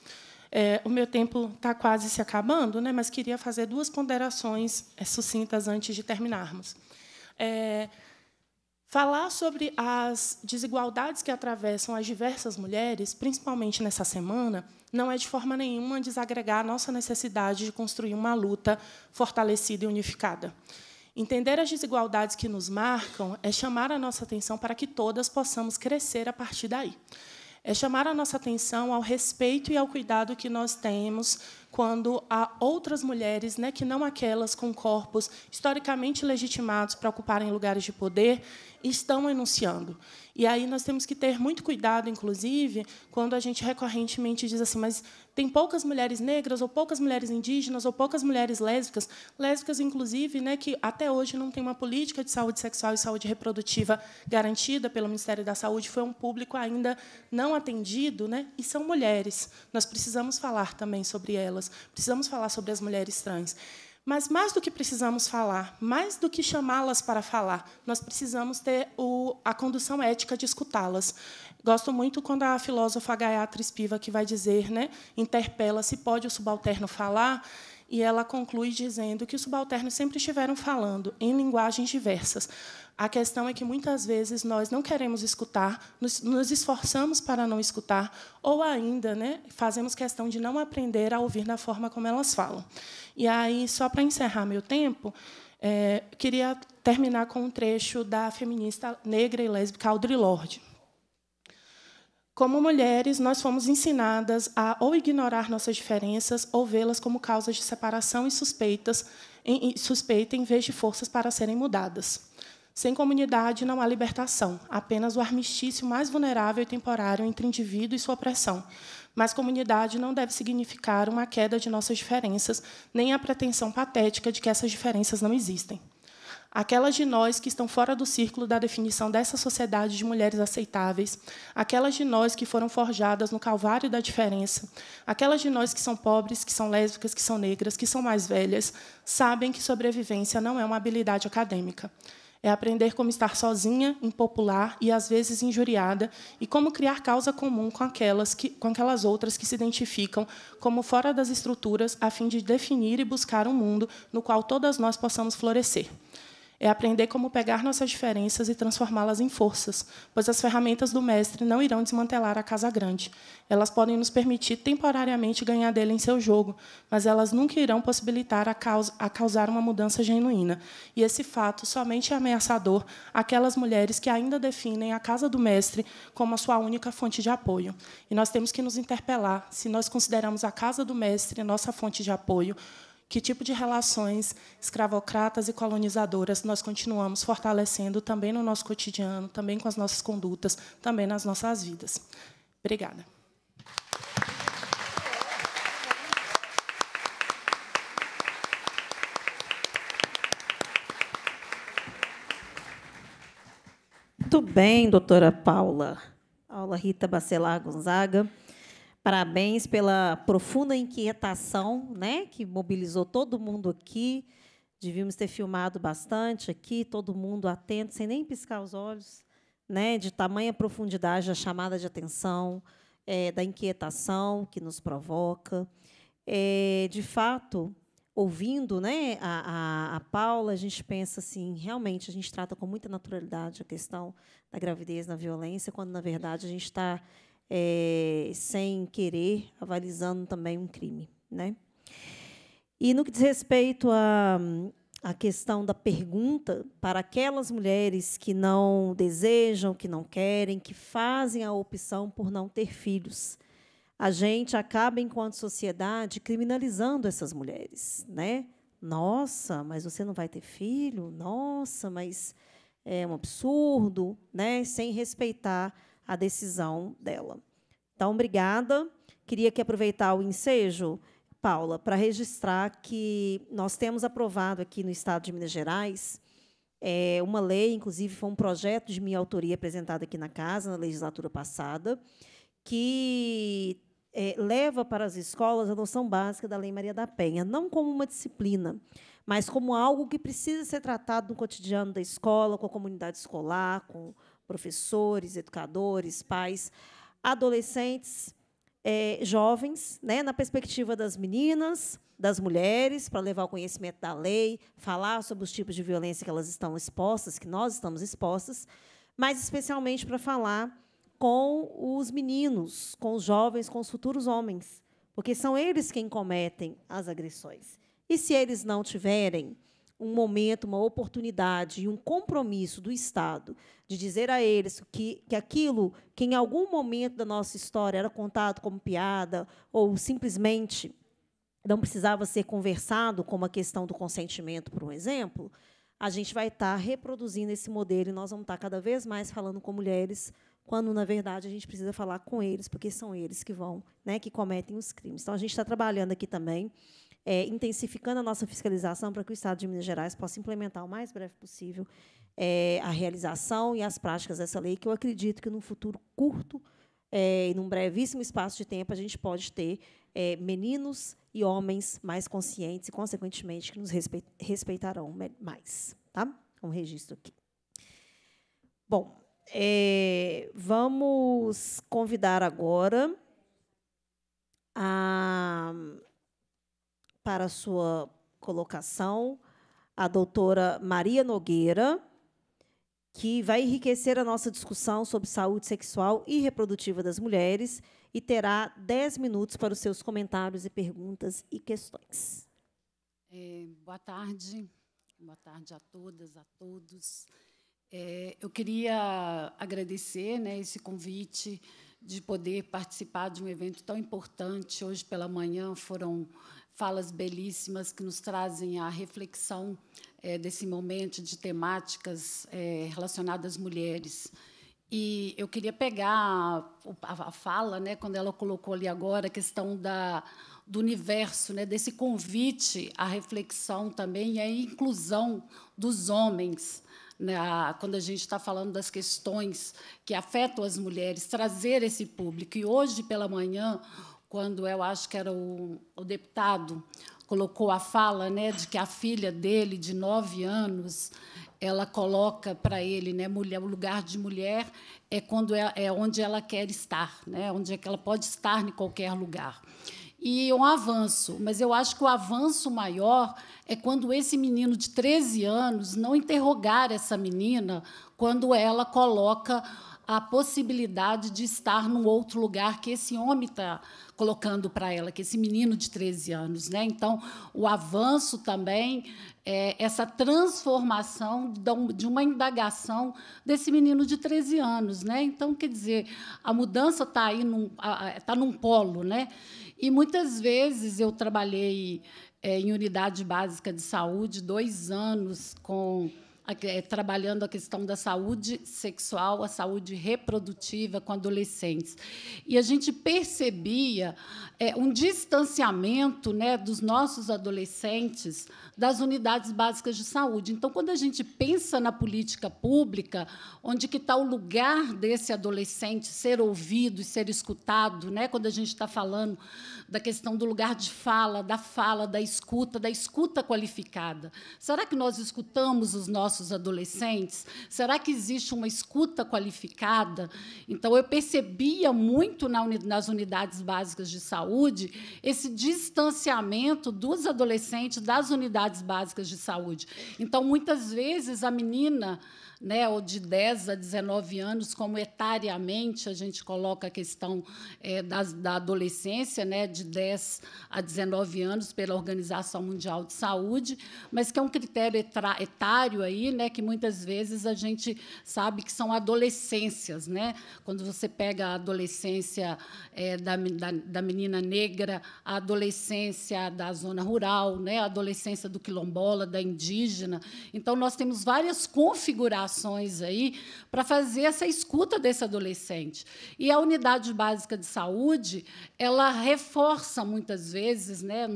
O meu tempo está quase se acabando, né? Mas queria fazer 2 ponderações sucintas antes de terminarmos. Falar sobre as desigualdades que atravessam as diversas mulheres, principalmente nessa semana, não é de forma nenhuma desagregar a nossa necessidade de construir uma luta fortalecida e unificada. Entender as desigualdades que nos marcam é chamar a nossa atenção para que todas possamos crescer a partir daí. É chamar a nossa atenção ao respeito e ao cuidado que nós temos quando há outras mulheres, né, que não aquelas com corpos historicamente legitimados para ocuparem lugares de poder, estão enunciando. E aí nós temos que ter muito cuidado, inclusive, quando a gente recorrentemente diz assim, mas tem poucas mulheres negras, ou poucas mulheres indígenas, ou poucas mulheres lésbicas, inclusive, né, que até hoje não tem uma política de saúde sexual e saúde reprodutiva garantida pelo Ministério da Saúde, foi um público ainda não atendido, né, e são mulheres. Nós precisamos falar também sobre elas, precisamos falar sobre as mulheres trans. Mas, mais do que precisamos falar, mais do que chamá-las para falar, nós precisamos ter a condução ética de escutá-las. Gosto muito quando a filósofa Gayatri Spivak vai dizer, né, interpela se pode o subalterno falar, e ela conclui dizendo que os subalternos sempre estiveram falando em linguagens diversas. A questão é que, muitas vezes, nós não queremos escutar, nos esforçamos para não escutar, ou ainda, né, fazemos questão de não aprender a ouvir da forma como elas falam. E aí, só para encerrar meu tempo, queria terminar com um trecho da feminista negra e lésbica Audre Lorde. Como mulheres, nós fomos ensinadas a ou ignorar nossas diferenças ou vê-las como causas de separação e suspeita em vez de forças para serem mudadas. Sem comunidade não há libertação, apenas o armistício mais vulnerável e temporário entre indivíduo e sua opressão. Mas comunidade não deve significar uma queda de nossas diferenças, nem a pretensão patética de que essas diferenças não existem. Aquelas de nós que estão fora do círculo da definição dessa sociedade de mulheres aceitáveis, aquelas de nós que foram forjadas no calvário da diferença, aquelas de nós que são pobres, que são lésbicas, que são negras, que são mais velhas, sabem que sobrevivência não é uma habilidade acadêmica. É aprender como estar sozinha, impopular e, às vezes, injuriada, e como criar causa comum com aquelas outras que se identificam como fora das estruturas, a fim de definir e buscar um mundo no qual todas nós possamos florescer. É aprender como pegar nossas diferenças e transformá-las em forças, pois as ferramentas do mestre não irão desmantelar a casa grande. Elas podem nos permitir temporariamente ganhar dele em seu jogo, mas elas nunca irão possibilitar a causar uma mudança genuína. E esse fato somente é ameaçador àquelas mulheres que ainda definem a casa do mestre como a sua única fonte de apoio. E nós temos que nos interpelar se nós consideramos a casa do mestre nossa fonte de apoio, que tipo de relações escravocratas e colonizadoras nós continuamos fortalecendo também no nosso cotidiano, também com as nossas condutas, também nas nossas vidas. Obrigada. Muito bem, doutora Paula Rita Bacelar Gonzaga. Parabéns pela profunda inquietação, né, que mobilizou todo mundo aqui. Devíamos ter filmado bastante aqui, todo mundo atento, sem nem piscar os olhos, né, de tamanha profundidade da chamada de atenção, da inquietação que nos provoca. De fato, ouvindo, né, a Paula, a gente pensa assim, realmente, a gente trata com muita naturalidade a questão da gravidez na violência, quando, na verdade, a gente está, sem querer, avalizando também um crime, né? E, no que diz respeito à questão da pergunta, para aquelas mulheres que não desejam, que não querem, que fazem a opção por não ter filhos, a gente acaba, enquanto sociedade, criminalizando essas mulheres, né? Nossa, mas você não vai ter filho? Nossa, mas é um absurdo, né? Sem respeitar a decisão dela. Então, obrigada. Queria que aproveitar o ensejo, Paula, para registrar que nós temos aprovado aqui no Estado de Minas Gerais uma lei, inclusive foi um projeto de minha autoria apresentado aqui na casa, na legislatura passada, que leva para as escolas a noção básica da Lei Maria da Penha, não como uma disciplina, mas como algo que precisa ser tratado no cotidiano da escola, com a comunidade escolar, com professores, educadores, pais, adolescentes, jovens, né, na perspectiva das meninas, das mulheres, para levar o conhecimento da lei, falar sobre os tipos de violência que elas estão expostas, que nós estamos expostas, mas especialmente para falar com os meninos, com os jovens, com os futuros homens, porque são eles quem cometem as agressões. E, se eles não tiverem um momento, uma oportunidade e um compromisso do Estado de dizer a eles que aquilo que, em algum momento da nossa história, era contado como piada ou simplesmente não precisava ser conversado, como a questão do consentimento, por um exemplo, a gente vai estar reproduzindo esse modelo e nós vamos estar cada vez mais falando com mulheres, quando, na verdade, a gente precisa falar com eles, porque são eles que vão, né, que cometem os crimes. Então, a gente está trabalhando aqui também, intensificando a nossa fiscalização para que o Estado de Minas Gerais possa implementar o mais breve possível a realização e as práticas dessa lei, que eu acredito que, num futuro curto e num brevíssimo espaço de tempo, a gente pode ter meninos e homens mais conscientes e, consequentemente, que nos respeitarão mais. Tá? Um registro aqui. Bom, vamos convidar agora para a sua colocação a doutora Maria Nogueira, que vai enriquecer a nossa discussão sobre saúde sexual e reprodutiva das mulheres e terá 10 minutos para os seus comentários e perguntas e questões. Boa tarde a todas, a todos. Eu queria agradecer, né, esse convite de poder participar de um evento tão importante. Hoje pela manhã foram falas belíssimas que nos trazem a reflexão desse momento de temáticas relacionadas às mulheres. E eu queria pegar a fala, né, quando ela colocou ali agora a questão do universo, né, desse convite à reflexão também e à inclusão dos homens, né, quando a gente está falando das questões que afetam as mulheres, trazer esse público. E hoje pela manhã, quando eu acho que era o deputado colocou a fala, né, de que a filha dele, de 9 anos, ela coloca para ele, né, mulher, o lugar de mulher quando onde ela quer estar, né, onde é que ela pode estar em qualquer lugar. E um avanço, mas eu acho que o avanço maior é quando esse menino de 13 anos não interrogar essa menina quando ela coloca a possibilidade de estar num outro lugar que esse homem está colocando para ela, que esse menino de 13 anos. Né? Então, o avanço também é essa transformação de uma indagação desse menino de 13 anos. Né? Então, quer dizer, a mudança está aí está num polo. Né? E, muitas vezes, eu trabalhei em unidade básica de saúde 2 anos trabalhando a questão da saúde sexual, a saúde reprodutiva com adolescentes. E a gente percebia um distanciamento, né, dos nossos adolescentes das unidades básicas de saúde. Então, quando a gente pensa na política pública, onde que está o lugar desse adolescente ser ouvido e ser escutado, né, quando a gente está falando da questão do lugar de fala, da escuta qualificada. Será que nós escutamos os nossos adolescentes? Será que existe uma escuta qualificada? Então, eu percebia muito nas unidades básicas de saúde esse distanciamento dos adolescentes das unidades básicas de saúde. Então, muitas vezes, a menina, né, ou de 10 a 19 anos, como etariamente a gente coloca a questão da adolescência, né, de 10 a 19 anos, pela Organização Mundial de Saúde, mas que é um critério etário aí, né, que muitas vezes a gente sabe que são adolescências, né? Quando você pega a adolescência da menina negra, a adolescência da zona rural, né, a adolescência do quilombola, da indígena. Então, nós temos várias configurações aí para fazer essa escuta desse adolescente. E a unidade básica de saúde, ela reforça, muitas vezes, né,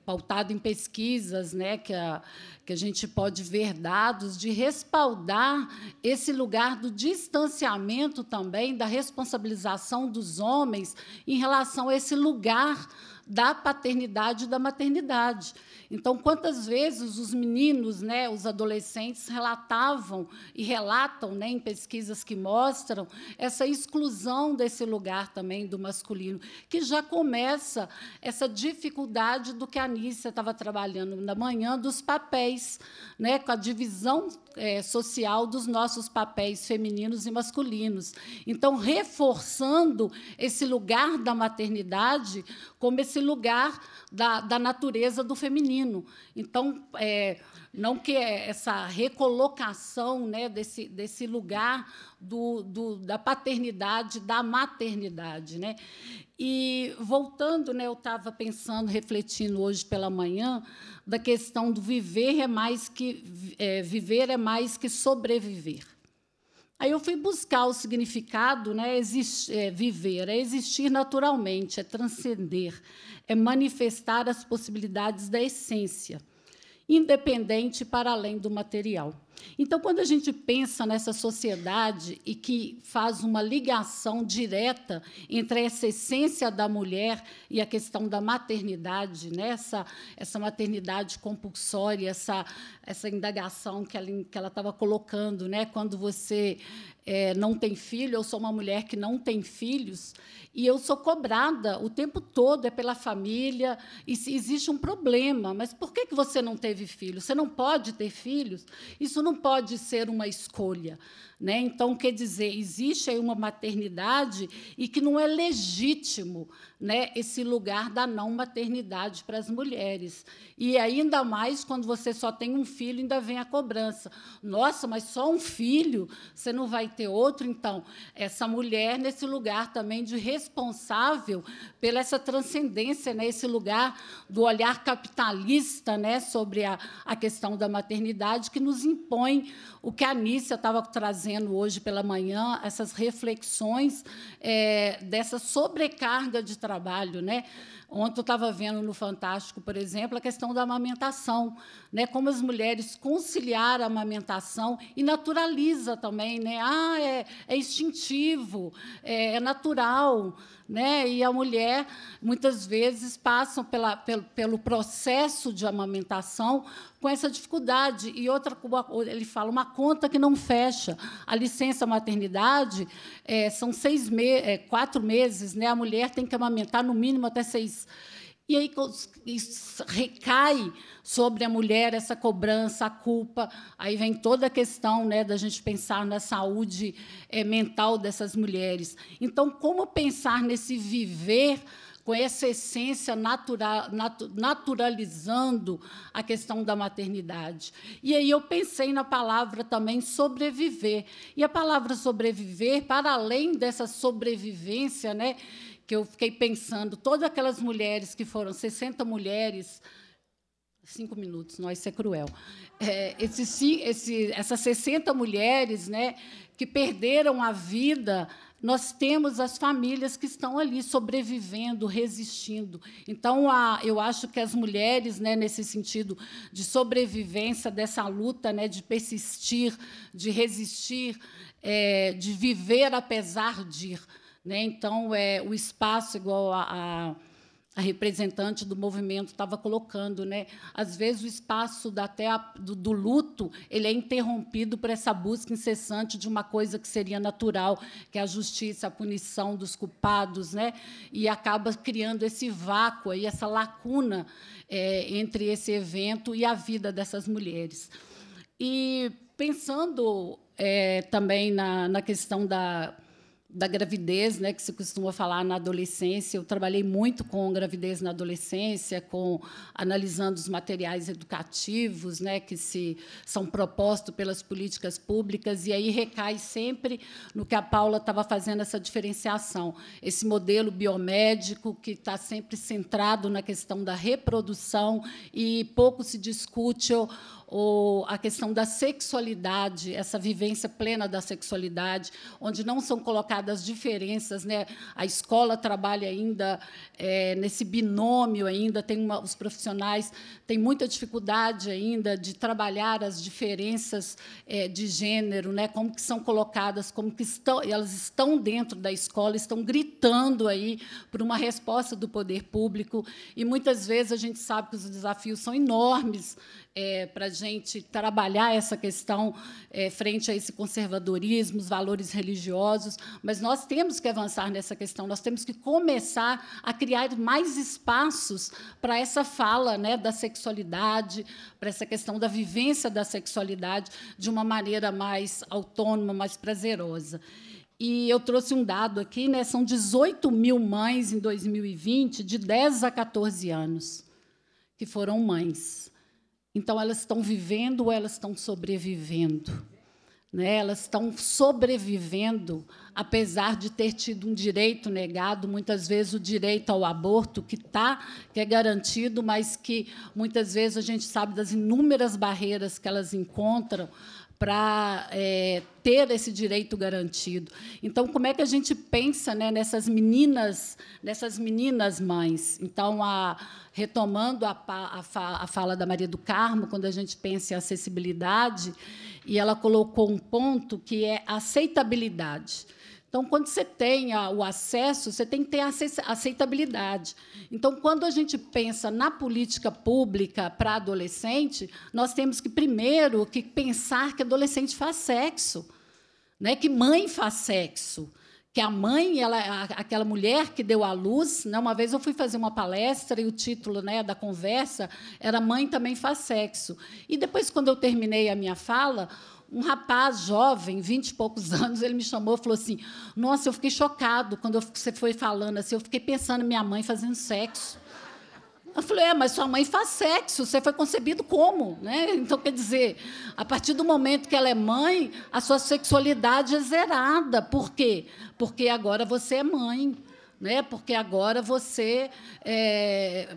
pautado em pesquisas, né, que a gente pode ver dados de respaldar esse lugar do distanciamento também, da responsabilização dos homens em relação a esse lugar da paternidade e da maternidade. Então, quantas vezes os meninos, né, os adolescentes, relatavam e relatam, né, em pesquisas que mostram essa exclusão desse lugar também do masculino, que já começa essa dificuldade do que a Anícia estava trabalhando na manhã, dos papéis, né, com a divisão social dos nossos papéis femininos e masculinos. Então, reforçando esse lugar da maternidade como esse lugar da natureza do feminino. Então, não que essa recolocação, né, desse lugar da paternidade, da maternidade, né? E, voltando, né, eu estava pensando, refletindo hoje pela manhã, da questão do viver é mais que sobreviver. Aí eu fui buscar o significado, né? Viver é existir naturalmente, é transcender, é manifestar as possibilidades da essência, independente para além do material. Então, quando a gente pensa nessa sociedade e que faz uma ligação direta entre essa essência da mulher e a questão da maternidade, né? essa maternidade compulsória, essa indagação que ela estava colocando, né? Quando você não tem filho, eu sou uma mulher que não tem filhos, e eu sou cobrada o tempo todo pela família, e se existe um problema, mas por que você não teve filhos? Você não pode ter filhos? Isso não pode ser uma escolha, né? Então, quer dizer, existe aí uma maternidade e que não é legítimo, né, esse lugar da não maternidade para as mulheres. E, ainda mais, quando você só tem um filho, ainda vem a cobrança. Nossa, mas só um filho? Você não vai ter outro? Então, essa mulher, nesse lugar também de responsável pela essa transcendência, né, esse lugar do olhar capitalista, né, sobre a questão da maternidade, que nos impõe o que a Anícia estava trazendo hoje pela manhã, essas reflexões dessa sobrecarga de trabalho, né? Ontem eu estava vendo no Fantástico, por exemplo, a questão da amamentação, né? Como as mulheres conciliar a amamentação e naturaliza também, né? É instintivo, é natural, né? E a mulher, muitas vezes, passa pelo processo de amamentação com essa dificuldade. E outra, ele fala, uma conta que não fecha. A licença maternidade são 4 meses, né? A mulher tem que amamentar no mínimo até 6. E aí isso recai sobre a mulher essa cobrança, a culpa. Aí vem toda a questão, né, da gente pensar na saúde mental dessas mulheres. Então, como pensar nesse viver com essa essência naturalizando a questão da maternidade? E aí eu pensei na palavra também sobreviver. E a palavra sobreviver, para além dessa sobrevivência, né, que eu fiquei pensando, todas aquelas mulheres que foram 60 mulheres, 5 minutos, não, isso é cruel. Essas 60 mulheres, né, que perderam a vida, nós temos as famílias que estão ali sobrevivendo, resistindo. Então, eu acho que as mulheres, né, nesse sentido de sobrevivência dessa luta, né, de persistir, de resistir, de viver apesar de, né? Então, o espaço, igual a representante do movimento estava colocando, né? Às vezes o espaço do luto ele é interrompido por essa busca incessante de uma coisa que seria natural, que é a justiça, a punição dos culpados, né? E acaba criando esse vácuo aí, essa lacuna entre esse evento e a vida dessas mulheres. E pensando também na questão da gravidez, né, que se costuma falar na adolescência. Eu trabalhei muito com gravidez na adolescência, analisando os materiais educativos, né, que são propostos pelas políticas públicas, e aí recai sempre no que a Paula estava fazendo, essa diferenciação, esse modelo biomédico que está sempre centrado na questão da reprodução e pouco se discute ou a questão da sexualidade, essa vivência plena da sexualidade, onde não são colocadas diferenças, né? A escola trabalha ainda nesse binômio, ainda os profissionais têm muita dificuldade ainda de trabalhar as diferenças de gênero, né? Como que são colocadas, como que elas estão dentro da escola, estão gritando aí por uma resposta do poder público, e muitas vezes a gente sabe que os desafios são enormes para a gente trabalhar essa questão frente a esse conservadorismo, os valores religiosos, mas nós temos que avançar nessa questão, nós temos que começar a criar mais espaços para essa fala, né, da sexualidade, para essa questão da vivência da sexualidade de uma maneira mais autônoma, mais prazerosa. E eu trouxe um dado aqui, né, são 18 mil mães em 2020, de 10 a 14 anos, que foram mães. Então, elas estão vivendo ou elas estão sobrevivendo? Né? Elas estão sobrevivendo, apesar de ter tido um direito negado, muitas vezes o direito ao aborto, que é garantido, mas que, muitas vezes, a gente sabe das inúmeras barreiras que elas encontram para ter esse direito garantido. Então, como é que a gente pensa, né, nessas meninas mães? Então, retomando a fala da Maria do Carmo, quando a gente pensa em acessibilidade, e ela colocou um ponto que é a aceitabilidade. Então, quando você tem o acesso, você tem que ter a aceitabilidade. Então, quando a gente pensa na política pública para adolescente, nós temos que, primeiro, pensar que adolescente faz sexo, né? Que mãe faz sexo, que a mãe, aquela mulher que deu à luz, né? Uma vez eu fui fazer uma palestra e o título, né, da conversa era Mãe Também Faz Sexo. E depois, quando eu terminei a minha fala, um rapaz jovem, 20 e poucos anos, ele me chamou e falou assim: nossa, eu fiquei chocado quando você foi falando assim, eu fiquei pensando em minha mãe fazendo sexo. Eu falei, mas sua mãe faz sexo, você foi concebido como? Né? Então, quer dizer, a partir do momento que ela é mãe, a sua sexualidade é zerada. Por quê? Porque agora você é mãe. Né? Porque agora você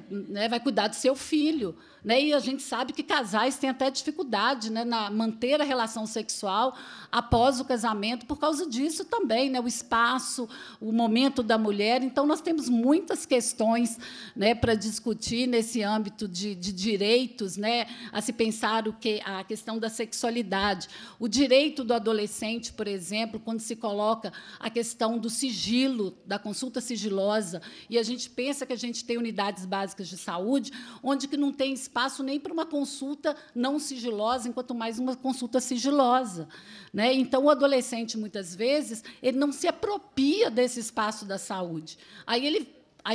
né, vai cuidar do seu filho. Né? E a gente sabe que casais têm até dificuldade, né, na manter a relação sexual após o casamento, por causa disso também, né, o espaço, o momento da mulher. Então, nós temos muitas questões, né, para discutir nesse âmbito de direitos, né, a se pensar a questão da sexualidade. O direito do adolescente, por exemplo, quando se coloca a questão do sigilo, da consulta sigilosa, e a gente pensa que a gente tem unidades básicas de saúde, onde que não tem espaço nem para uma consulta não sigilosa, enquanto mais uma consulta sigilosa. Né? Então, o adolescente, muitas vezes, ele não se apropria desse espaço da saúde. Aí,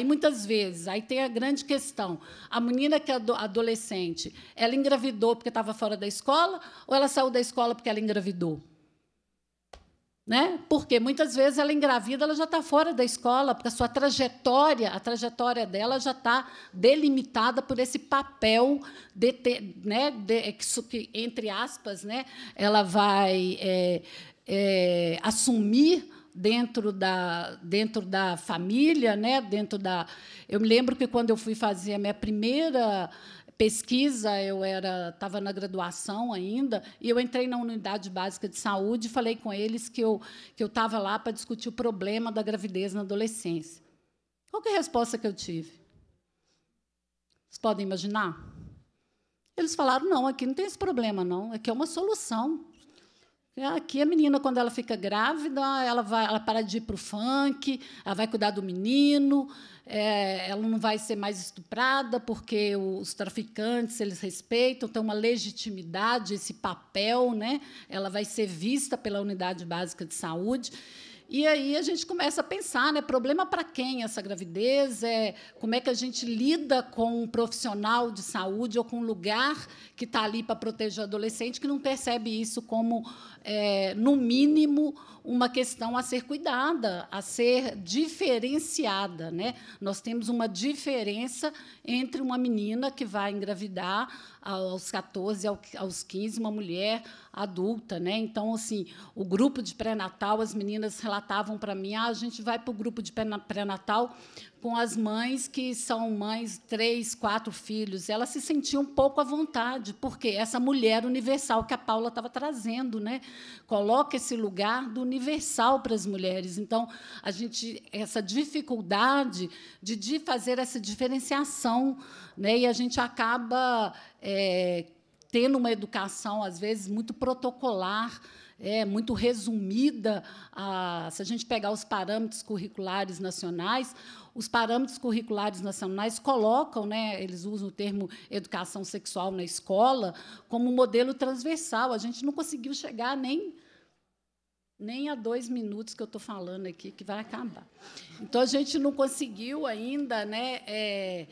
muitas vezes, aí tem a grande questão. A menina que é adolescente, ela engravidou porque estava fora da escola ou ela saiu da escola porque ela engravidou? Né? Porque, muitas vezes, ela engravida, ela já está fora da escola, porque a trajetória dela já está delimitada por esse papel né, que, entre aspas, né, ela vai assumir dentro da família, né? Eu me lembro que, quando eu fui fazer a minha primeira pesquisa, eu estava na graduação ainda, e eu entrei na unidade básica de saúde e falei com eles que eu estava lá para discutir o problema da gravidez na adolescência. Qual que é a resposta que eu tive? Vocês podem imaginar? Eles falaram: não, aqui não tem esse problema, não. Aqui é uma solução. Aqui a menina, quando ela fica grávida, ela para de ir para o funk, ela vai cuidar do menino, ela não vai ser mais estuprada, porque os traficantes, eles respeitam, tem uma legitimidade, esse papel, né? Ela vai ser vista pela unidade básica de saúde. E aí a gente começa a pensar, né, problema para quem essa gravidez? Como é que a gente lida com um profissional de saúde ou com um lugar que está ali para proteger o adolescente, que não percebe isso como, no mínimo, uma questão a ser cuidada, a ser diferenciada, né? Nós temos uma diferença entre uma menina que vai engravidar aos 14, aos 15, uma mulher adulta, né? Então, assim, o grupo de pré-natal, as meninas relatavam para mim: a gente vai para o grupo de pré-natal com as mães que são mães de 3, 4 filhos. Elas se sentiam um pouco à vontade, porque essa mulher universal que a Paula estava trazendo, né? Coloca esse lugar do universal para as mulheres. Então, essa dificuldade de fazer essa diferenciação, né? E a gente acaba tendo uma educação, às vezes, muito protocolar, muito resumida. Se a gente pegar os parâmetros curriculares nacionais, os parâmetros curriculares nacionais colocam, né, eles usam o termo educação sexual na escola como um modelo transversal. A gente não conseguiu chegar nem a 2 minutos que eu estou falando aqui, que vai acabar. Então, a gente não conseguiu ainda, né,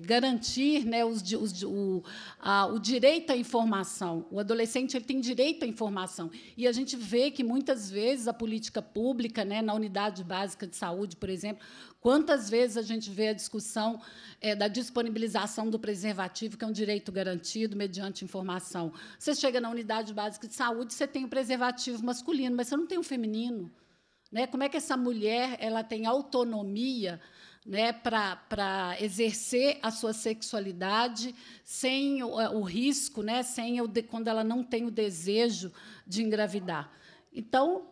garantir, né, o direito à informação. O adolescente, ele tem direito à informação. E a gente vê que, muitas vezes, a política pública, né, na unidade básica de saúde, por exemplo, quantas vezes a gente vê a discussão da disponibilização do preservativo, que é um direito garantido mediante informação. Você chega na unidade básica de saúde, você tem o preservativo masculino, mas você não tem o feminino, né? Como é que essa mulher ela tem autonomia, né, para exercer a sua sexualidade sem o risco, né, quando ela não tem o desejo de engravidar? Então,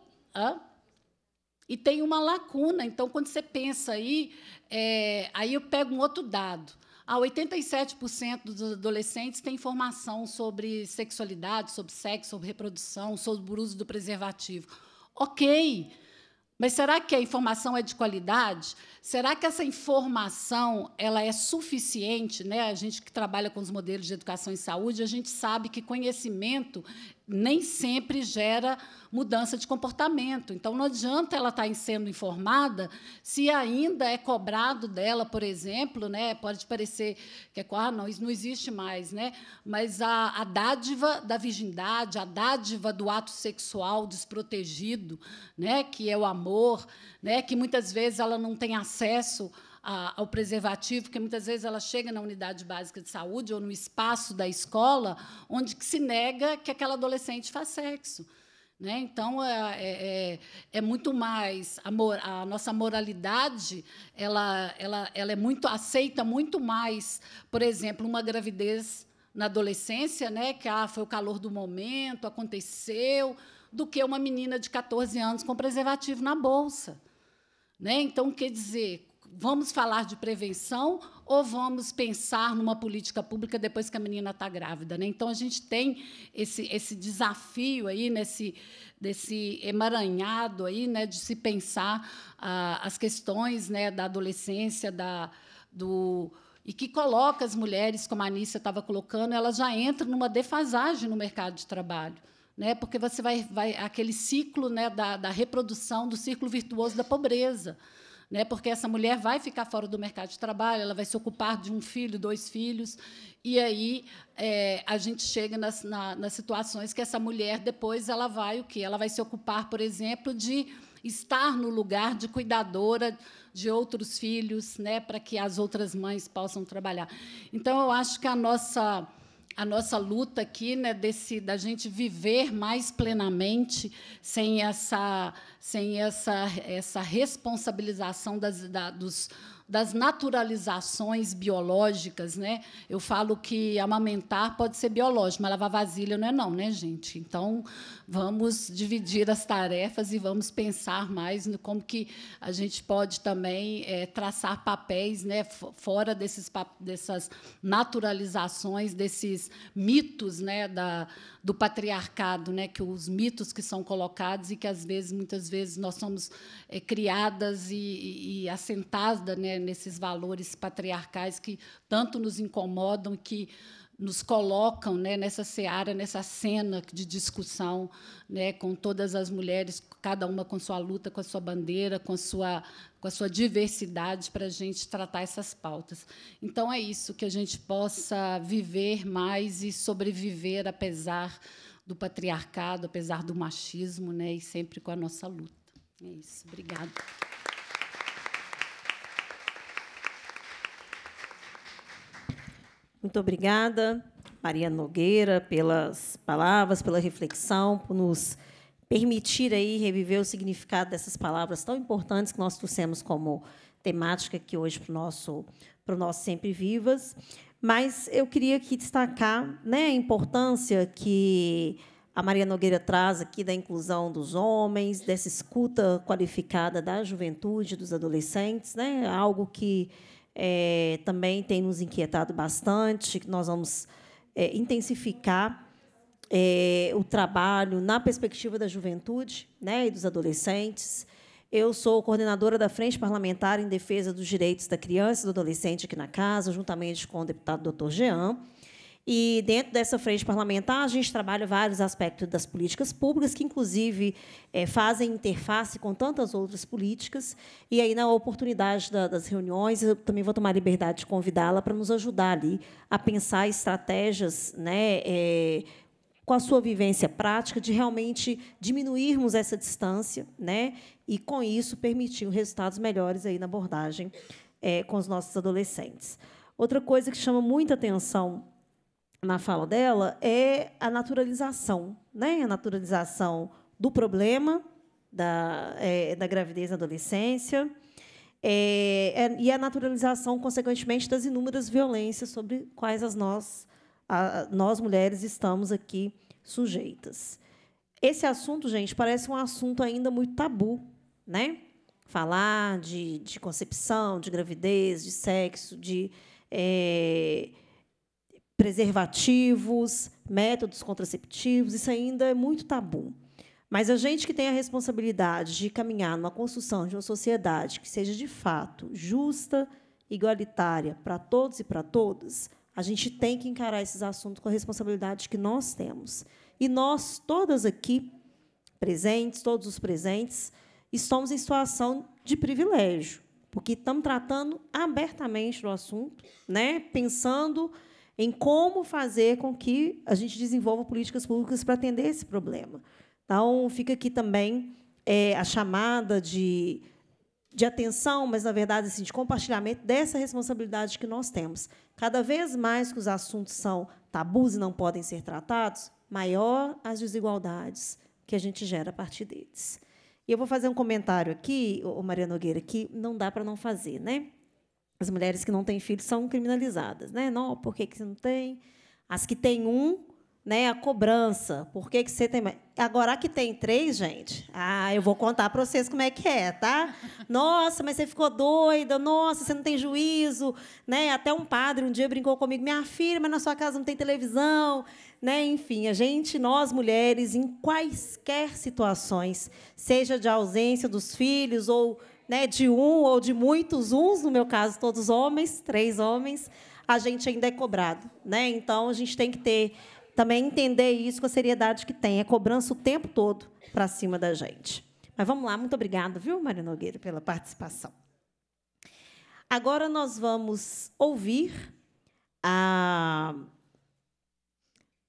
e tem uma lacuna. Então, quando você pensa aí eu pego um outro dado. 87% dos adolescentes têm informação sobre sexualidade, sobre sexo, sobre reprodução, sobre o uso do preservativo. Ok, mas será que a informação é de qualidade? Será que essa informação ela é suficiente, né? A gente que trabalha com os modelos de educação em saúde, a gente sabe que conhecimento nem sempre gera mudança de comportamento. Então, não adianta ela estar sendo informada se ainda é cobrado dela, por exemplo, né? Pode parecer que não, isso não existe mais, né? Mas a dádiva da virgindade, a dádiva do ato sexual desprotegido, né? Que é o amor, né? Que muitas vezes ela não tem acesso ao preservativo, porque muitas vezes ela chega na unidade básica de saúde ou no espaço da escola, onde se nega que aquela adolescente faz sexo, né? Então, é muito mais a nossa moralidade, ela aceita muito mais, por exemplo, uma gravidez na adolescência, né, que foi o calor do momento, aconteceu, do que uma menina de 14 anos com preservativo na bolsa, né? Então, quer dizer, vamos falar de prevenção ou vamos pensar numa política pública depois que a menina está grávida, né? Então, a gente tem esse desafio aí, desse emaranhado aí, né, de se pensar as questões, né, da adolescência, e que coloca as mulheres, como a Anícia estava colocando, elas já entram numa defasagem no mercado de trabalho, né? Porque você vai aquele ciclo, né, da reprodução, do círculo virtuoso da pobreza, né? Porque essa mulher vai ficar fora do mercado de trabalho, ela vai se ocupar de 1 filho, 2 filhos, e aí a gente chega nas situações que essa mulher depois ela vai o quê? Ela vai se ocupar, por exemplo, de estar no lugar de cuidadora de outros filhos, né, para que as outras mães possam trabalhar. Então, eu acho que a a nossa luta aqui, né, da gente viver mais plenamente sem essa responsabilização das naturalizações biológicas, né? Eu falo que amamentar pode ser biológico, mas lavar vasilha não, né, gente? Então, vamos dividir as tarefas e vamos pensar mais no como que a gente pode também traçar papéis, né, fora dessas naturalizações, desses mitos, né, do patriarcado, né, que os mitos que são colocados e que muitas vezes nós somos criadas e assentadas, né, nesses valores patriarcais que tanto nos incomodam, que nos colocam, né, nessa seara, nessa cena de discussão, né, com todas as mulheres, cada uma com sua luta, com a sua bandeira, com a sua diversidade, para a gente tratar essas pautas. Então, é isso, que a gente possa viver mais e sobreviver, apesar do patriarcado, apesar do machismo, né, e sempre com a nossa luta. É isso. Obrigada. Muito obrigada, Maria Nogueira, pelas palavras, pela reflexão, por nos permitir aí reviver o significado dessas palavras tão importantes que nós trouxemos como temática aqui hoje para o nosso Sempre Vivas. Mas eu queria aqui destacar, né, a importância que a Maria Nogueira traz aqui da inclusão dos homens, dessa escuta qualificada da juventude, dos adolescentes, né, algo que também tem nos inquietado bastante, que nós vamos intensificar o trabalho na perspectiva da juventude, né, e dos adolescentes. Eu sou coordenadora da Frente Parlamentar em Defesa dos Direitos da Criança e do Adolescente aqui na Casa, juntamente com o deputado doutor Jean. E, dentro dessa frente parlamentar, a gente trabalha vários aspectos das políticas públicas, que, inclusive, fazem interface com tantas outras políticas. E, aí, na oportunidade das reuniões, eu também vou tomar a liberdade de convidá-la para nos ajudar ali a pensar estratégias, né, com a sua vivência prática, de realmente diminuirmos essa distância, né, e, com isso, permitir resultados melhores aí na abordagem com os nossos adolescentes. Outra coisa que chama muita atenção na fala dela é a naturalização, né? A naturalização do problema da gravidez na adolescência e a naturalização, consequentemente, das inúmeras violências sobre quais nós, mulheres, estamos aqui sujeitas. Esse assunto, gente, parece um assunto ainda muito tabu, né? Falar de concepção, de gravidez, de sexo, de preservativos, métodos contraceptivos, isso ainda é muito tabu. Mas a gente que tem a responsabilidade de caminhar numa construção de uma sociedade que seja, de fato, justa, igualitária para todos e para todas, a gente tem que encarar esses assuntos com a responsabilidade que nós temos. E nós, todas aqui presentes, todos os presentes, estamos em situação de privilégio, porque estamos tratando abertamente do assunto, né, pensando em como fazer com que a gente desenvolva políticas públicas para atender esse problema. Então, fica aqui também a chamada de atenção, mas, na verdade, assim, de compartilhamento dessa responsabilidade que nós temos. Cada vez mais que os assuntos são tabus e não podem ser tratados, maior as desigualdades que a gente gera a partir deles. E eu vou fazer um comentário aqui, Maria Nogueira, que não dá para não fazer, né? As mulheres que não têm filhos são criminalizadas, né? Não, por que você não tem? As que têm um, né? A cobrança. Por que você tem mais? Agora, a que tem 3, gente, eu vou contar para vocês como é que é, tá? Nossa, mas você ficou doida. Nossa, você não tem juízo, né? Até um padre um dia brincou comigo, minha filha, mas na sua casa não tem televisão, né? Enfim, nós mulheres, em quaisquer situações, seja de ausência dos filhos ou, né, de um ou de muitos uns, no meu caso, todos homens, 3 homens, a gente ainda é cobrado, né? Então, a gente tem que também entender isso com a seriedade que tem. É cobrança o tempo todo para cima da gente. Mas vamos lá, muito obrigada, viu, Maria Nogueira, pela participação. Agora nós vamos ouvir a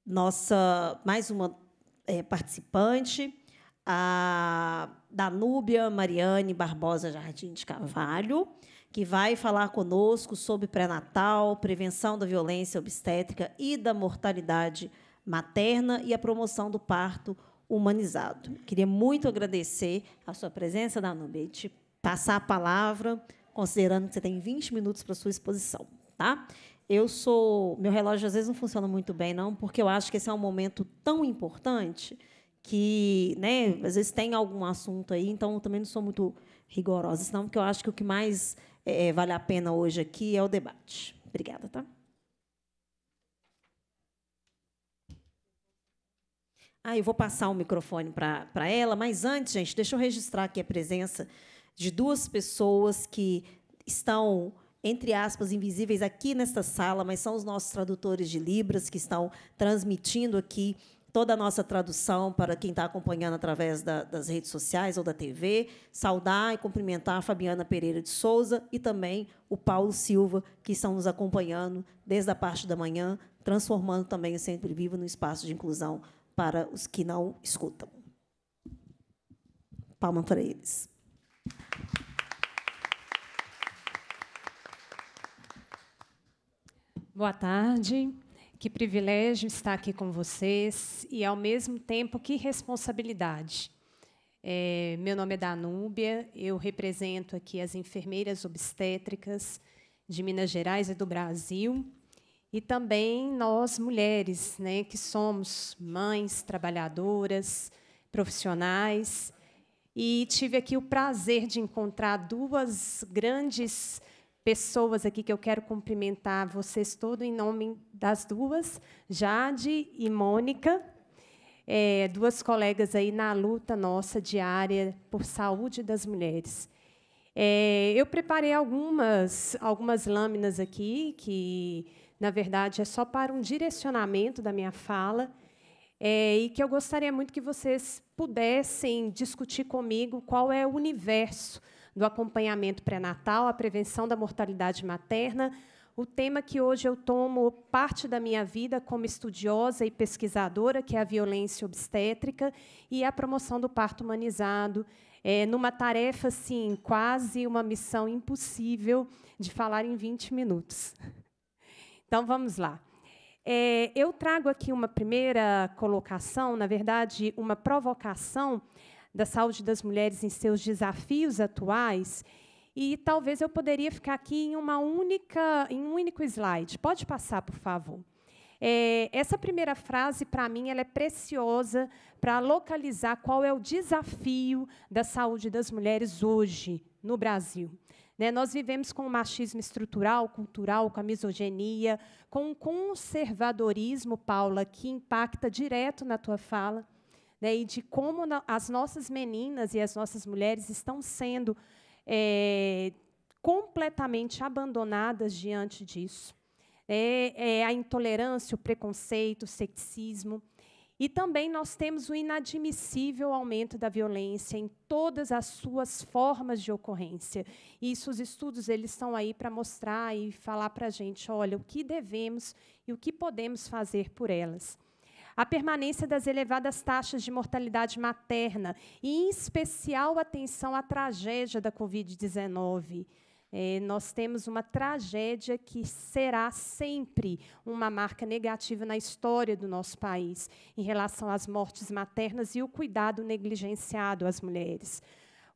nossa mais uma participante, a Danúbia Mariane Barbosa Jardim de Carvalho, que vai falar conosco sobre pré-natal, prevenção da violência obstétrica e da mortalidade materna e a promoção do parto humanizado. Queria muito agradecer a sua presença, Danúbia, e te passar a palavra, considerando que você tem 20 minutos para a sua exposição. Tá? Meu relógio às vezes não funciona muito bem, não, porque eu acho que esse é um momento tão importante que, né, às vezes tem algum assunto aí, então eu também não sou muito rigorosa, senão, porque eu acho que o que mais vale a pena hoje aqui é o debate. Obrigada, tá? Eu vou passar o microfone para ela, mas antes, gente, deixa eu registrar aqui a presença de duas pessoas que estão, entre aspas, invisíveis aqui nesta sala, mas são os nossos tradutores de Libras que estão transmitindo aqui toda a nossa tradução para quem está acompanhando através das redes sociais ou da TV. Saudar e cumprimentar a Fabiana Pereira de Souza e também o Paulo Silva, que estão nos acompanhando desde a parte da manhã, transformando também o Sempre Vivo no espaço de inclusão para os que não escutam. Palma para eles. Boa tarde. Que privilégio estar aqui com vocês e, ao mesmo tempo, que responsabilidade. Meu nome é Danúbia, eu represento aqui as enfermeiras obstétricas de Minas Gerais e do Brasil, e também nós, mulheres, né, que somos mães, trabalhadoras, profissionais, e tive aqui o prazer de encontrar duas grandes pessoas aqui que eu quero cumprimentar vocês todos em nome das duas, Jade e Mônica, duas colegas aí na luta nossa diária por saúde das mulheres. Eu preparei algumas lâminas aqui, que, na verdade, é só para um direcionamento da minha fala, e que eu gostaria muito que vocês pudessem discutir comigo qual é o universo do acompanhamento pré-natal, a prevenção da mortalidade materna, o tema que hoje eu tomo parte da minha vida como estudiosa e pesquisadora, que é a violência obstétrica e a promoção do parto humanizado, numa tarefa, assim, quase uma missão impossível de falar em 20 minutos. Então, vamos lá. Eu trago aqui uma primeira colocação, na verdade, uma provocação da saúde das mulheres em seus desafios atuais, e talvez eu poderia ficar aqui em um único slide. Pode passar, por favor. Essa primeira frase, para mim, ela é preciosa para localizar qual é o desafio da saúde das mulheres hoje no Brasil. Nós vivemos com o machismo estrutural, cultural, com a misoginia, com um conservadorismo, Paula, que impacta direto na tua fala, e de como as nossas meninas e as nossas mulheres estão sendo completamente abandonadas diante disso. A intolerância, o preconceito, o sexismo. E também nós temos o inadmissível aumento da violência em todas as suas formas de ocorrência. Isso, os estudos eles estão aí para mostrar e falar para a gente, olha, o que devemos e o que podemos fazer por elas. A permanência das elevadas taxas de mortalidade materna, e, em especial, atenção à tragédia da Covid-19. Nós temos uma tragédia que será sempre uma marca negativa na história do nosso país, em relação às mortes maternas e o cuidado negligenciado às mulheres.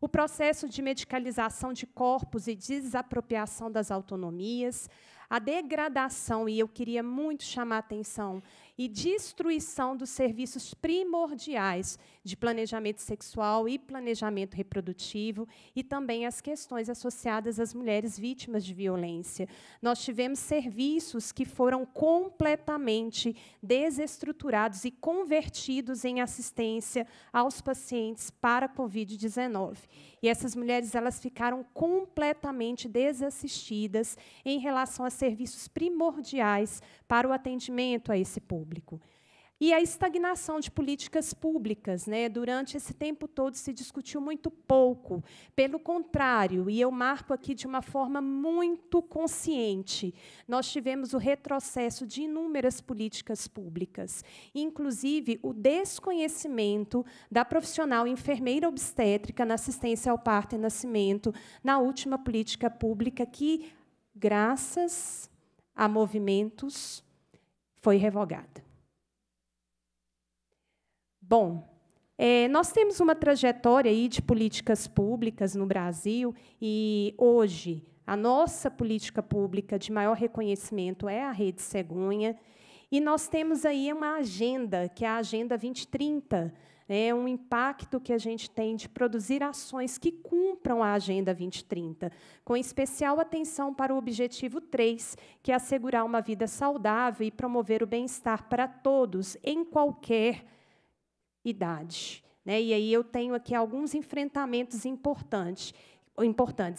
O processo de medicalização de corpos e desapropriação das autonomias, a degradação, e eu queria muito chamar a atenção, e destruição dos serviços primordiais de planejamento sexual e planejamento reprodutivo, e também as questões associadas às mulheres vítimas de violência. Nós tivemos serviços que foram completamente desestruturados e convertidos em assistência aos pacientes para a Covid-19. E essas mulheres elas ficaram completamente desassistidas em relação a serviços primordiais para o atendimento a esse público. E a estagnação de políticas públicas, né? Durante esse tempo todo se discutiu muito pouco. Pelo contrário, e eu marco aqui de uma forma muito consciente, nós tivemos o retrocesso de inúmeras políticas públicas, inclusive o desconhecimento da profissional enfermeira obstétrica na assistência ao parto e nascimento, na última política pública que, graças a movimentos, foi revogada. Bom, nós temos uma trajetória aí de políticas públicas no Brasil e, hoje, a nossa política pública de maior reconhecimento é a Rede Cegonha, e nós temos aí uma agenda, que é a Agenda 2030, um impacto que a gente tem de produzir ações que cumpram a Agenda 2030, com especial atenção para o objetivo 3, que é assegurar uma vida saudável e promover o bem-estar para todos, em qualquer idade. E aí eu tenho aqui alguns enfrentamentos importantes.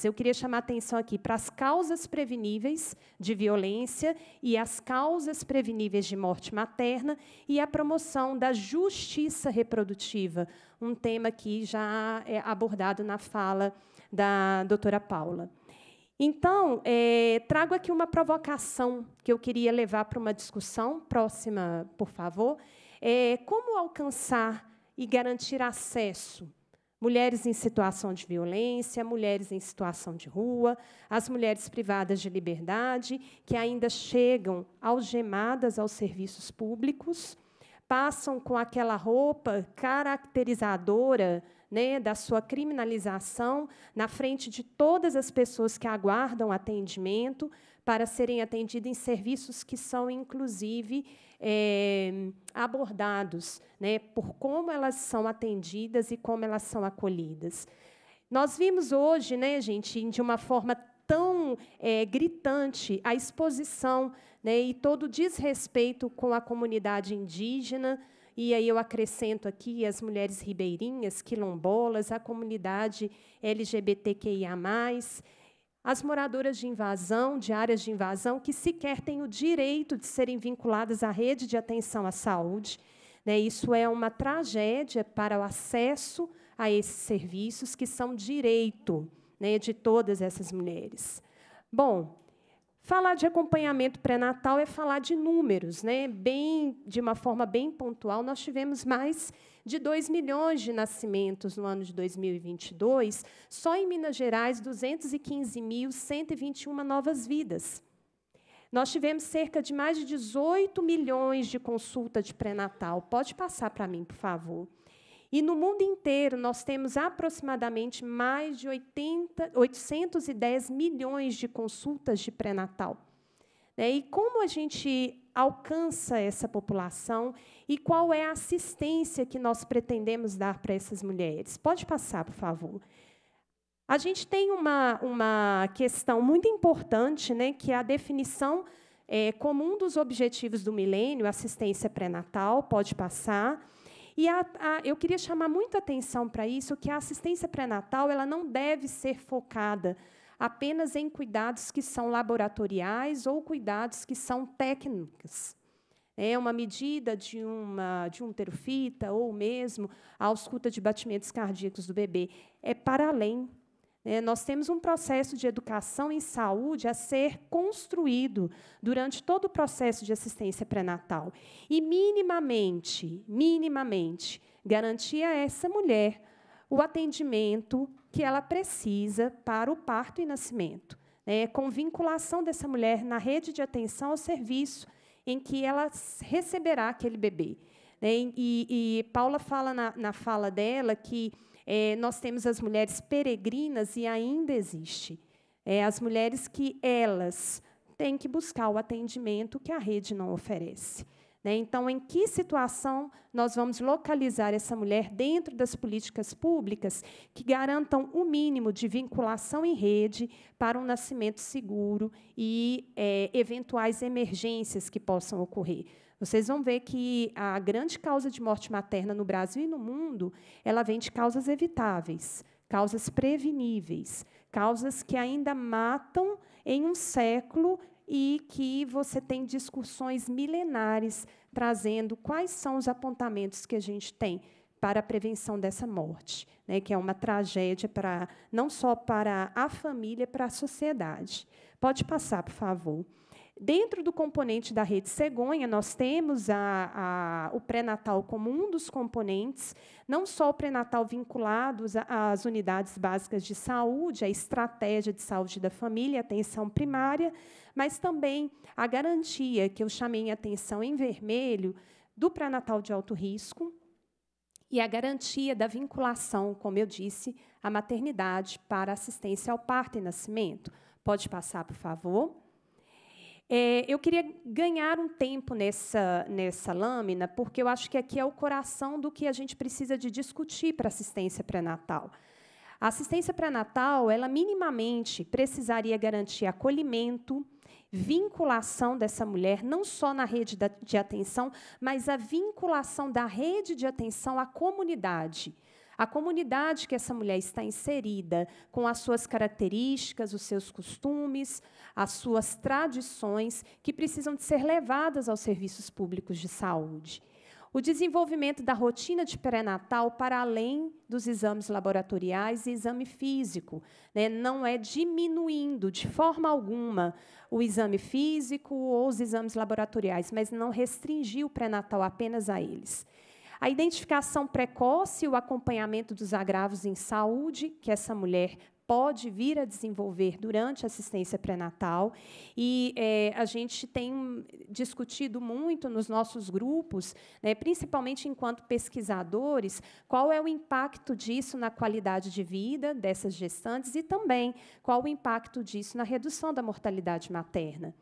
Eu queria chamar a atenção aqui para as causas preveníveis de violência e as causas preveníveis de morte materna e a promoção da justiça reprodutiva, um tema que já é abordado na fala da doutora Paula. Então, trago aqui uma provocação que eu queria levar para uma discussão. Próxima, por favor. Como alcançar e garantir acesso? Mulheres em situação de violência, mulheres em situação de rua, as mulheres privadas de liberdade, que ainda chegam algemadas aos serviços públicos, passam com aquela roupa caracterizadora, da sua criminalização, na frente de todas as pessoas que aguardam atendimento, para serem atendidas em serviços que são, inclusive, abordados, por como elas são atendidas e como elas são acolhidas. Nós vimos hoje, gente, de uma forma tão gritante, a exposição, e todo o desrespeito com a comunidade indígena, e aí eu acrescento aqui as mulheres ribeirinhas, quilombolas, a comunidade LGBTQIA+, as moradoras de invasão, de áreas de invasão, que sequer têm o direito de serem vinculadas à rede de atenção à saúde. Isso é uma tragédia para o acesso a esses serviços, que são direito, de todas essas mulheres. Bom, falar de acompanhamento pré-natal é falar de números. De uma forma bem pontual, nós tivemos mais de 2 milhões de nascimentos no ano de 2022, só em Minas Gerais, 215.121 novas vidas. Nós tivemos cerca de mais de 18 milhões de consulta de pré-natal. Pode passar para mim, por favor. E, no mundo inteiro, nós temos aproximadamente mais de 810 milhões de consultas de pré-natal. E como a gente alcança essa população e qual é a assistência que nós pretendemos dar para essas mulheres? Pode passar, por favor. A gente tem uma questão muito importante, que é a definição como um dos objetivos do milênio, assistência pré-natal. Pode passar. E eu queria chamar muita atenção para isso, que a assistência pré-natal ela não deve ser focada apenas em cuidados que são laboratoriais ou cuidados que são técnicos. Uma medida de um útero-fita ou mesmo a ausculta de batimentos cardíacos do bebê. É para além. Nós temos um processo de educação em saúde a ser construído durante todo o processo de assistência pré-natal. E, minimamente, garantir a essa mulher o atendimento que ela precisa para o parto e nascimento, com vinculação dessa mulher na rede de atenção ao serviço em que ela receberá aquele bebê. E Paula fala na fala dela que nós temos as mulheres peregrinas e ainda existe. As mulheres que elas têm que buscar o atendimento que a rede não oferece. Então, em que situação nós vamos localizar essa mulher dentro das políticas públicas que garantam o mínimo de vinculação em rede para um nascimento seguro e eventuais emergências que possam ocorrer? Vocês vão ver que a grande causa de morte materna no Brasil e no mundo, ela vem de causas evitáveis, causas preveníveis, causas que ainda matam em um século e que você tem discussões milenares trazendo quais são os apontamentos que a gente tem para a prevenção dessa morte, né, que é uma tragédia não só para a família, para a sociedade. Pode passar, por favor. Dentro do componente da Rede Cegonha, nós temos o pré-natal como um dos componentes, não só o pré-natal vinculado às unidades básicas de saúde, a estratégia de saúde da família, atenção primária, mas também a garantia, que eu chamei a atenção em vermelho, do pré-natal de alto risco, e a garantia da vinculação, como eu disse, à maternidade para assistência ao parto e nascimento. Pode passar, por favor. Eu queria ganhar um tempo nessa lâmina, porque eu acho que aqui é o coração do que a gente precisa de discutir para a assistência pré-natal. A assistência pré-natal, ela minimamente precisaria garantir acolhimento, vinculação dessa mulher, não só na rede de atenção, mas a vinculação da rede de atenção à comunidade. A comunidade que essa mulher está inserida, com as suas características, os seus costumes, as suas tradições, que precisam de ser levadas aos serviços públicos de saúde. O desenvolvimento da rotina de pré-natal para além dos exames laboratoriais e exame físico, né, não é diminuindo de forma alguma o exame físico ou os exames laboratoriais, mas não restringir o pré-natal apenas a eles. A identificação precoce e o acompanhamento dos agravos em saúde que essa mulher pode vir a desenvolver durante a assistência pré-natal. E a gente tem discutido muito nos nossos grupos, né, principalmente enquanto pesquisadores, qual é o impacto disso na qualidade de vida dessas gestantes e também qual o impacto disso na redução da mortalidade materna.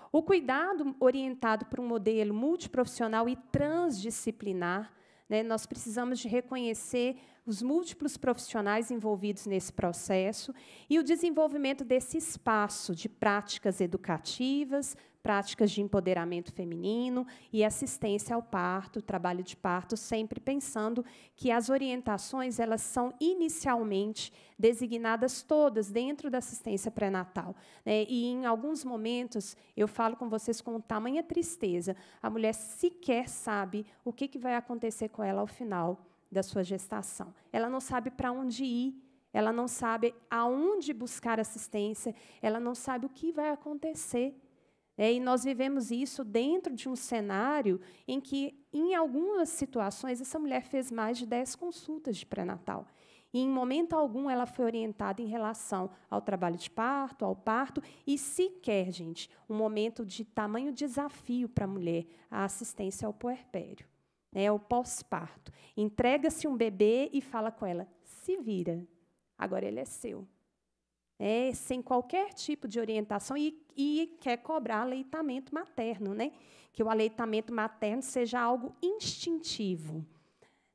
O cuidado orientado por um modelo multiprofissional e transdisciplinar, né, nós precisamos de reconhecer os múltiplos profissionais envolvidos nesse processo e o desenvolvimento desse espaço de práticas educativas, práticas de empoderamento feminino e assistência ao parto, trabalho de parto, sempre pensando que as orientações elas são inicialmente designadas todas dentro da assistência pré-natal, né? E, em alguns momentos, eu falo com vocês com tamanha tristeza, a mulher sequer sabe o que vai acontecer com ela ao final da sua gestação. Ela não sabe para onde ir, ela não sabe aonde buscar assistência, ela não sabe o que vai acontecer. E nós vivemos isso dentro de um cenário em que, em algumas situações, essa mulher fez mais de 10 consultas de pré-natal. E, em momento algum, ela foi orientada em relação ao trabalho de parto, ao parto, e sequer, gente, um momento de tamanho desafio para a mulher, a assistência ao puerpério, né, o pós-parto. Entrega-se um bebê e fala com ela, se vira, agora ele é seu. Sem qualquer tipo de orientação e quer cobrar aleitamento materno, né? Que o aleitamento materno seja algo instintivo.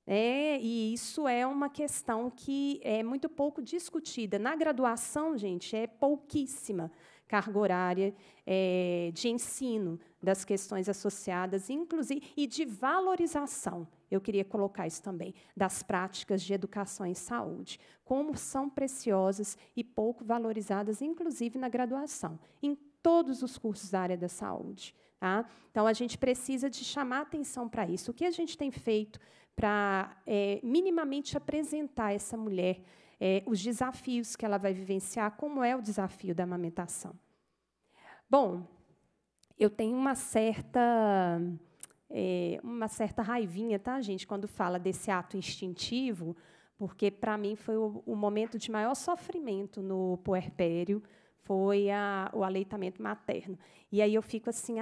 E isso é uma questão que é muito pouco discutida. Na graduação, gente, é pouquíssima carga horária de ensino das questões associadas, inclusive, e de valorização, eu queria colocar isso também, das práticas de educação em saúde, como são preciosas e pouco valorizadas, inclusive na graduação, em todos os cursos da área da saúde. Tá? Então, a gente precisa de chamar atenção para isso. O que a gente tem feito para minimamente apresentar a essa mulher os desafios que ela vai vivenciar, como é o desafio da amamentação? Bom, eu tenho uma certa raivinha, tá, gente, quando fala desse ato instintivo, porque, para mim, foi o momento de maior sofrimento no puerpério, foi o aleitamento materno. E aí eu fico assim,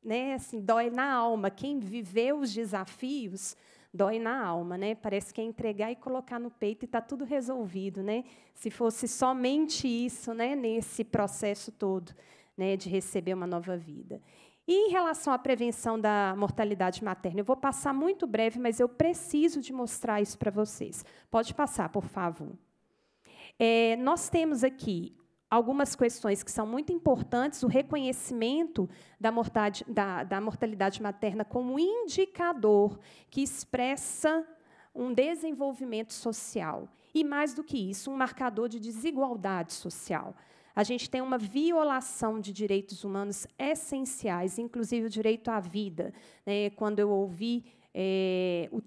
né, assim, dói na alma. Quem viveu os desafios, dói na alma, né? Parece que é entregar e colocar no peito e está tudo resolvido, né? Se fosse somente isso, né, nesse processo todo, né, de receber uma nova vida. E, em relação à prevenção da mortalidade materna, eu vou passar muito breve, mas eu preciso de mostrar isso para vocês. Pode passar, por favor. Nós temos aqui algumas questões que são muito importantes, o reconhecimento da mortalidade materna como indicador que expressa um desenvolvimento social. E, mais do que isso, um marcador de desigualdade social. A gente tem uma violação de direitos humanos essenciais, inclusive o direito à vida. Né? Quando eu ouvi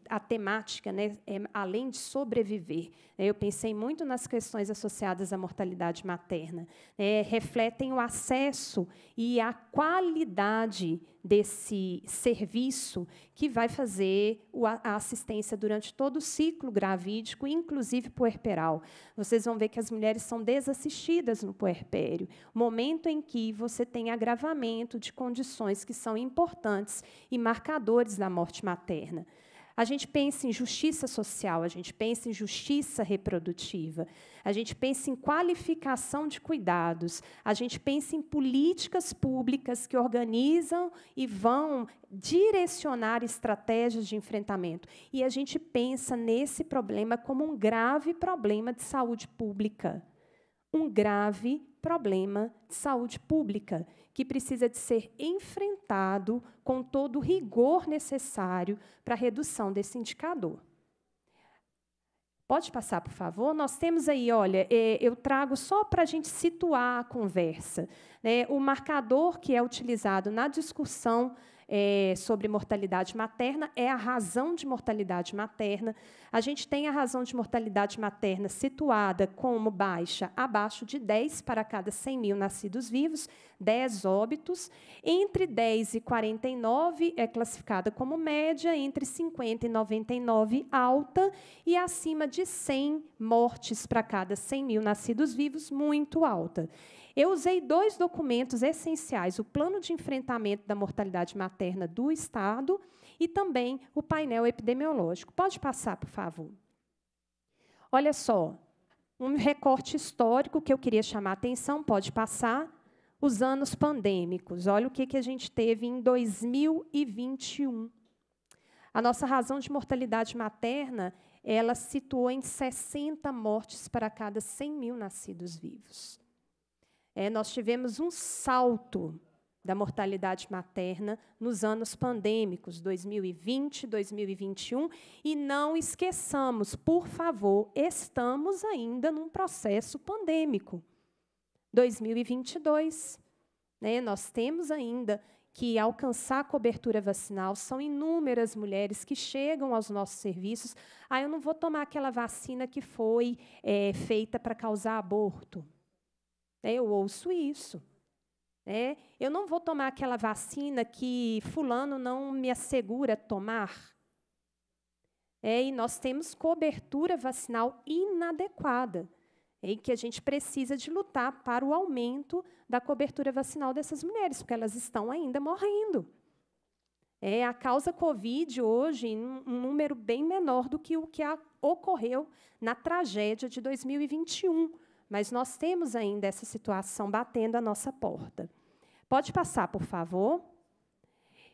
a temática, né, além de sobreviver, né, eu pensei muito nas questões associadas à mortalidade materna. Refletem o acesso e a qualidade desse serviço que vai fazer a assistência durante todo o ciclo gravídico, inclusive puerperal. Vocês vão ver que as mulheres são desassistidas no puerpério, momento em que você tem agravamento de condições que são importantes e marcadores da morte materna. A gente pensa em justiça social, a gente pensa em justiça reprodutiva, a gente pensa em qualificação de cuidados, a gente pensa em políticas públicas que organizam e vão direcionar estratégias de enfrentamento. E a gente pensa nesse problema como um grave problema de saúde pública. Um grave problema de saúde pública, que precisa de ser enfrentado com todo o rigor necessário para a redução desse indicador. Pode passar, por favor? Nós temos aí, olha, eu trago só para a gente situar a conversa, né, o marcador que é utilizado na discussão sobre mortalidade materna é a razão de mortalidade materna. A gente tem a razão de mortalidade materna situada como baixa, abaixo de 10 para cada 100 mil nascidos vivos, 10 óbitos. Entre 10 e 49 é classificada como média, entre 50 e 99 alta, e acima de 100 mortes para cada 100 mil nascidos vivos, muito alta. Eu usei 2 documentos essenciais, o Plano de Enfrentamento da Mortalidade Materna do Estado e também o painel epidemiológico. Pode passar, por favor. Olha só, um recorte histórico que eu queria chamar a atenção, pode passar, os anos pandêmicos. Olha o que a gente teve em 2021. A nossa razão de mortalidade materna, ela situou em 60 mortes para cada 100 mil nascidos vivos. Nós tivemos um salto da mortalidade materna nos anos pandêmicos, 2020, 2021, e não esqueçamos, por favor, estamos ainda num processo pandêmico. 2022, né, nós temos ainda que alcançar a cobertura vacinal, são inúmeras mulheres que chegam aos nossos serviços. Eu não vou tomar aquela vacina que foi feita para causar aborto. Eu ouço isso. Eu não vou tomar aquela vacina que fulano não me assegura tomar. E nós temos cobertura vacinal inadequada, e que a gente precisa de lutar para o aumento da cobertura vacinal dessas mulheres, porque elas estão ainda morrendo. A causa Covid, hoje, em um número bem menor do que o que ocorreu na tragédia de 2021. Mas nós temos ainda essa situação batendo a nossa porta. Pode passar, por favor.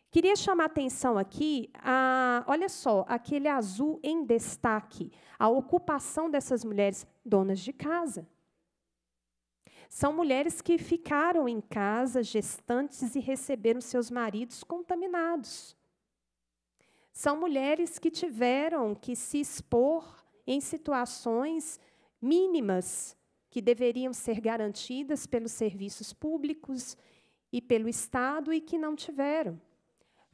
Queria chamar a atenção aqui, olha só, aquele azul em destaque, a ocupação dessas mulheres donas de casa. São mulheres que ficaram em casa, gestantes, e receberam seus maridos contaminados. São mulheres que tiveram que se expor em situações mínimas, que deveriam ser garantidas pelos serviços públicos e pelo Estado e que não tiveram.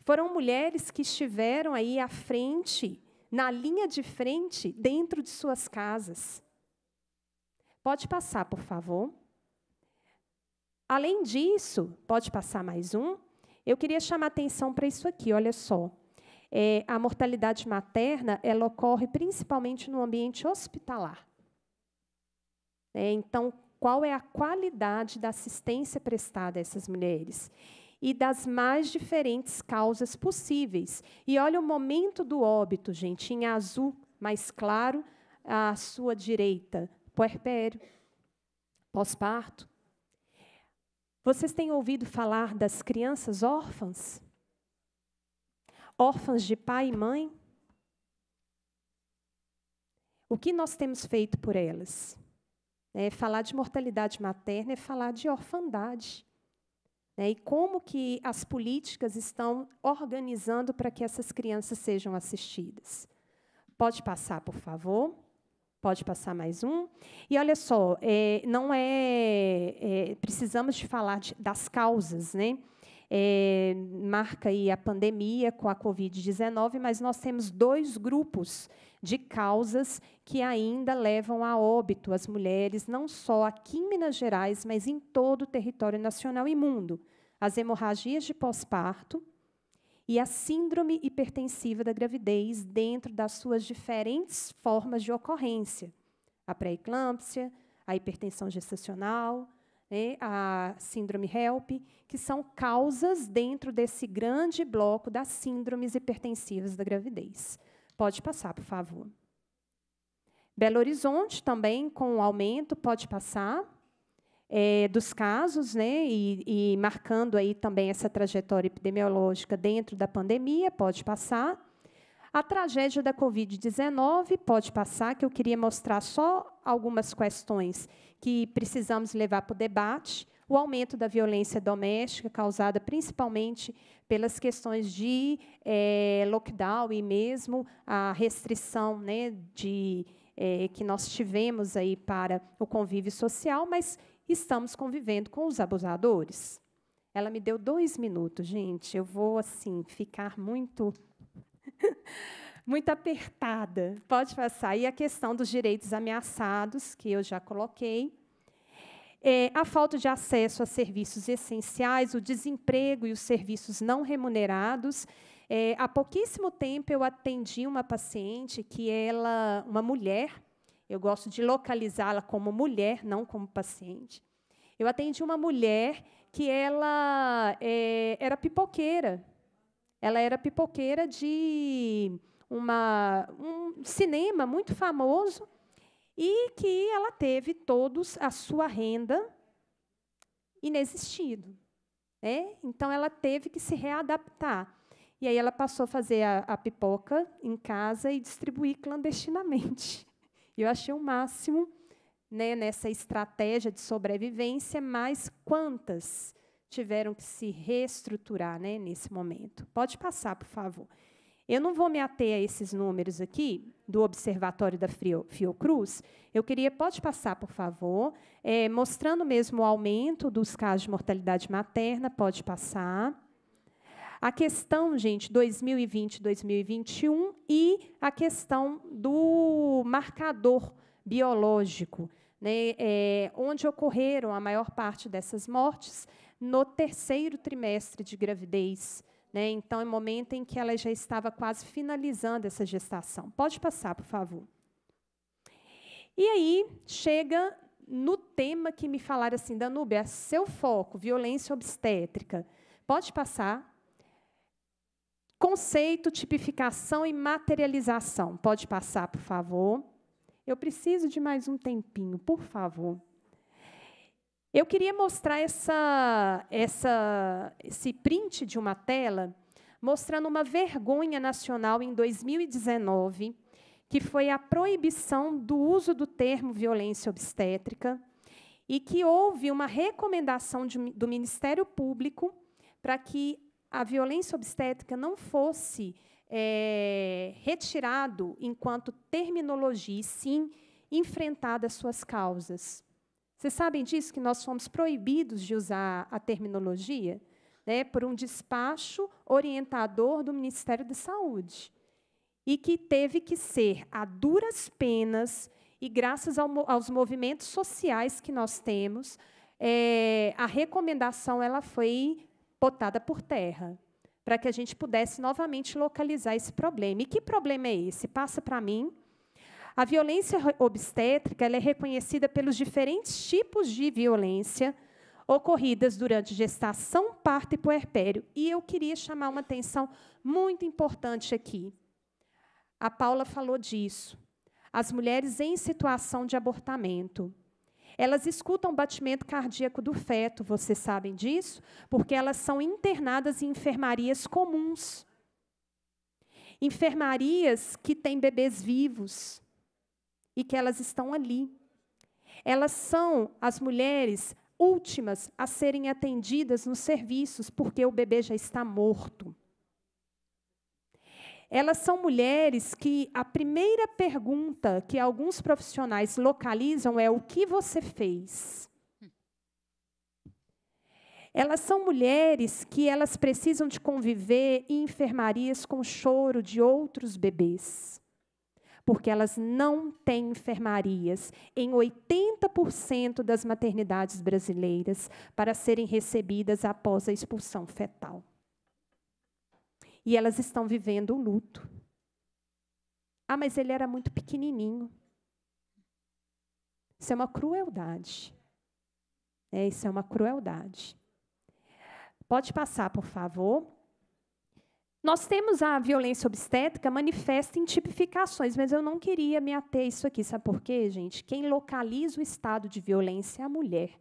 Foram mulheres que estiveram aí à frente, na linha de frente, dentro de suas casas. Pode passar, por favor. Além disso, pode passar mais um, eu queria chamar a atenção para isso aqui, olha só. A mortalidade materna, ela ocorre principalmente no ambiente hospitalar. Então, qual é a qualidade da assistência prestada a essas mulheres? E das mais diferentes causas possíveis. E olha o momento do óbito, gente, em azul mais claro, à sua direita, puerpério, pós-parto. Vocês têm ouvido falar das crianças órfãs? Órfãs de pai e mãe? O que nós temos feito por elas? Falar de mortalidade materna é falar de orfandade. E como que as políticas estão organizando para que essas crianças sejam assistidas. Pode passar, por favor. Pode passar mais um. E, olha só, precisamos de falar das causas, né? Marca aí a pandemia com a Covid-19, mas nós temos 2 grupos de causas que ainda levam a óbito as mulheres, não só aqui em Minas Gerais, mas em todo o território nacional e mundo. As hemorragias de pós-parto e a síndrome hipertensiva da gravidez dentro das suas diferentes formas de ocorrência. A pré-eclâmpsia, a hipertensão gestacional, né, a síndrome HELP, que são causas dentro desse grande bloco das síndromes hipertensivas da gravidez. Pode passar, por favor. Belo Horizonte, também com o aumento, pode passar, dos casos, né, e marcando aí também essa trajetória epidemiológica dentro da pandemia, pode passar. A tragédia da Covid-19 pode passar, que eu queria mostrar só algumas questões que precisamos levar para o debate. O aumento da violência doméstica, causada principalmente pelas questões de lockdown e mesmo a restrição, né, que nós tivemos aí para o convívio social, mas estamos convivendo com os abusadores. Ela me deu 2 minutos, gente. Eu vou, assim, ficar muito apertada. Pode passar. E a questão dos direitos ameaçados, que eu já coloquei. A falta de acesso a serviços essenciais, o desemprego e os serviços não remunerados. Há pouquíssimo tempo, eu atendi uma paciente que uma mulher, eu gosto de localizá-la como mulher, não como paciente. Eu atendi uma mulher que ela era pipoqueira. Ela era pipoqueira de um cinema muito famoso e que ela teve toda a sua renda inexistido. Então, ela teve que se readaptar. E aí ela passou a fazer a pipoca em casa e distribuir clandestinamente. E eu achei o máximo, né, nessa estratégia de sobrevivência, mas quantas tiveram que se reestruturar, né, nesse momento? Pode passar, por favor. Eu não vou me ater a esses números aqui, do Observatório da Fiocruz. Eu queria, pode passar, por favor, mostrando mesmo o aumento dos casos de mortalidade materna, pode passar. A questão, gente, 2020 e 2021, e a questão do marcador biológico, né, onde ocorreram a maior parte dessas mortes no 3º trimestre de gravidez. Né, então, é o momento em que ela já estava quase finalizando essa gestação. Pode passar, por favor. E aí, chega no tema que me falaram assim, Danúbia, seu foco, violência obstétrica. Pode passar. Conceito, tipificação e materialização. Pode passar, por favor. Eu preciso de mais um tempinho, por favor. Eu queria mostrar esse print de uma tela, mostrando uma vergonha nacional em 2019, que foi a proibição do uso do termo violência obstétrica, e que houve uma recomendação do Ministério Público para que a violência obstétrica não fosse retirado enquanto terminologia, e sim enfrentada as suas causas. Vocês sabem disso, que nós fomos proibidos de usar a terminologia, né, por um despacho orientador do Ministério da Saúde, e que teve que ser a duras penas, e graças aos movimentos sociais que nós temos, a recomendação ela foi botada por terra, para que a gente pudesse novamente localizar esse problema. E que problema é esse? Passa para mim. A violência obstétrica ela é reconhecida pelos diferentes tipos de violência ocorridas durante gestação, parto e puerpério. E eu queria chamar uma atenção muito importante aqui. A Paula falou disso. As mulheres em situação de abortamento. Elas escutam o batimento cardíaco do feto, vocês sabem disso? Porque elas são internadas em enfermarias comuns. Enfermarias que têm bebês vivos e que elas estão ali. Elas são as mulheres últimas a serem atendidas nos serviços, porque o bebê já está morto. Elas são mulheres que a primeira pergunta que alguns profissionais localizam é: o que você fez? Elas são mulheres que elas precisam de conviver em enfermarias com o choro de outros bebês, porque elas não têm enfermarias em 80% das maternidades brasileiras para serem recebidas após a expulsão fetal. E elas estão vivendo o luto. Ah, mas ele era muito pequenininho. Isso é uma crueldade. Isso é uma crueldade. Pode passar, por favor. Nós temos a violência obstétrica manifesta em tipificações, mas eu não queria me ater a isso aqui. Sabe por quê, gente? Quem localiza o estado de violência é a mulher.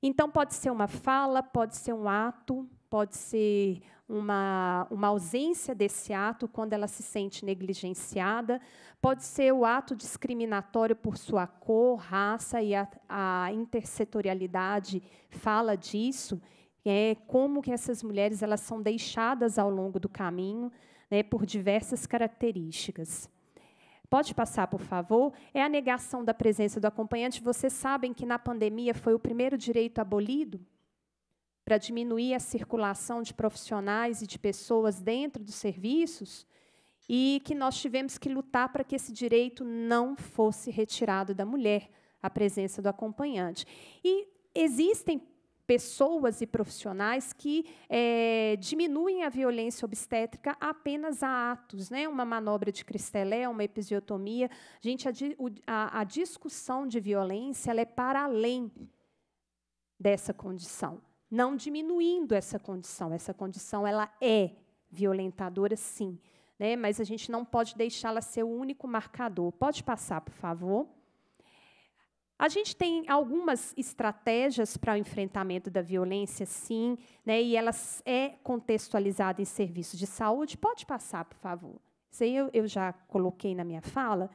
Então, pode ser uma fala, pode ser um ato, pode ser uma ausência desse ato quando ela se sente negligenciada, pode ser o ato discriminatório por sua cor, raça, e a intersetorialidade fala disso. Como que essas mulheres elas são deixadas ao longo do caminho, né, por diversas características. Pode passar, por favor? É a negação da presença do acompanhante. Vocês sabem que, na pandemia, foi o primeiro direito abolido para diminuir a circulação de profissionais e de pessoas dentro dos serviços, e que nós tivemos que lutar para que esse direito não fosse retirado da mulher, a presença do acompanhante. E existem pessoas e profissionais que diminuem a violência obstétrica apenas a atos, né? Uma manobra de Cristelé, uma episiotomia. Gente, a discussão de violência ela é para além dessa condição, não diminuindo essa condição. Essa condição ela é violentadora, sim, né? Mas a gente não pode deixá-la ser o único marcador. Pode passar, por favor? A gente tem algumas estratégias para o enfrentamento da violência, sim, né, e elas contextualizada em serviços de saúde. Pode passar, por favor. Isso aí eu já coloquei na minha fala.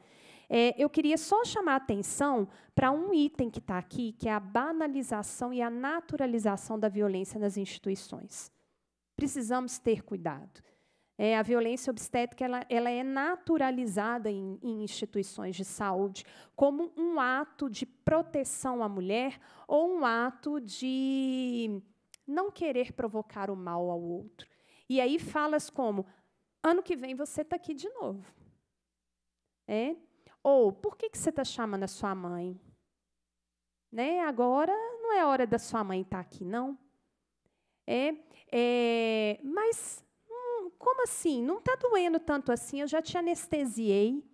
Eu queria só chamar a atenção para um item que está aqui, que é a banalização e a naturalização da violência nas instituições. Precisamos ter cuidado. A violência obstétrica ela é naturalizada em instituições de saúde como um ato de proteção à mulher ou um ato de não querer provocar o mal ao outro. E aí falas como: ano que vem você está aqui de novo. Ou, por que você está chamando a sua mãe? Agora não é hora da sua mãe estar aqui, não. Mas... como assim? Não está doendo tanto assim, eu já te anestesiei.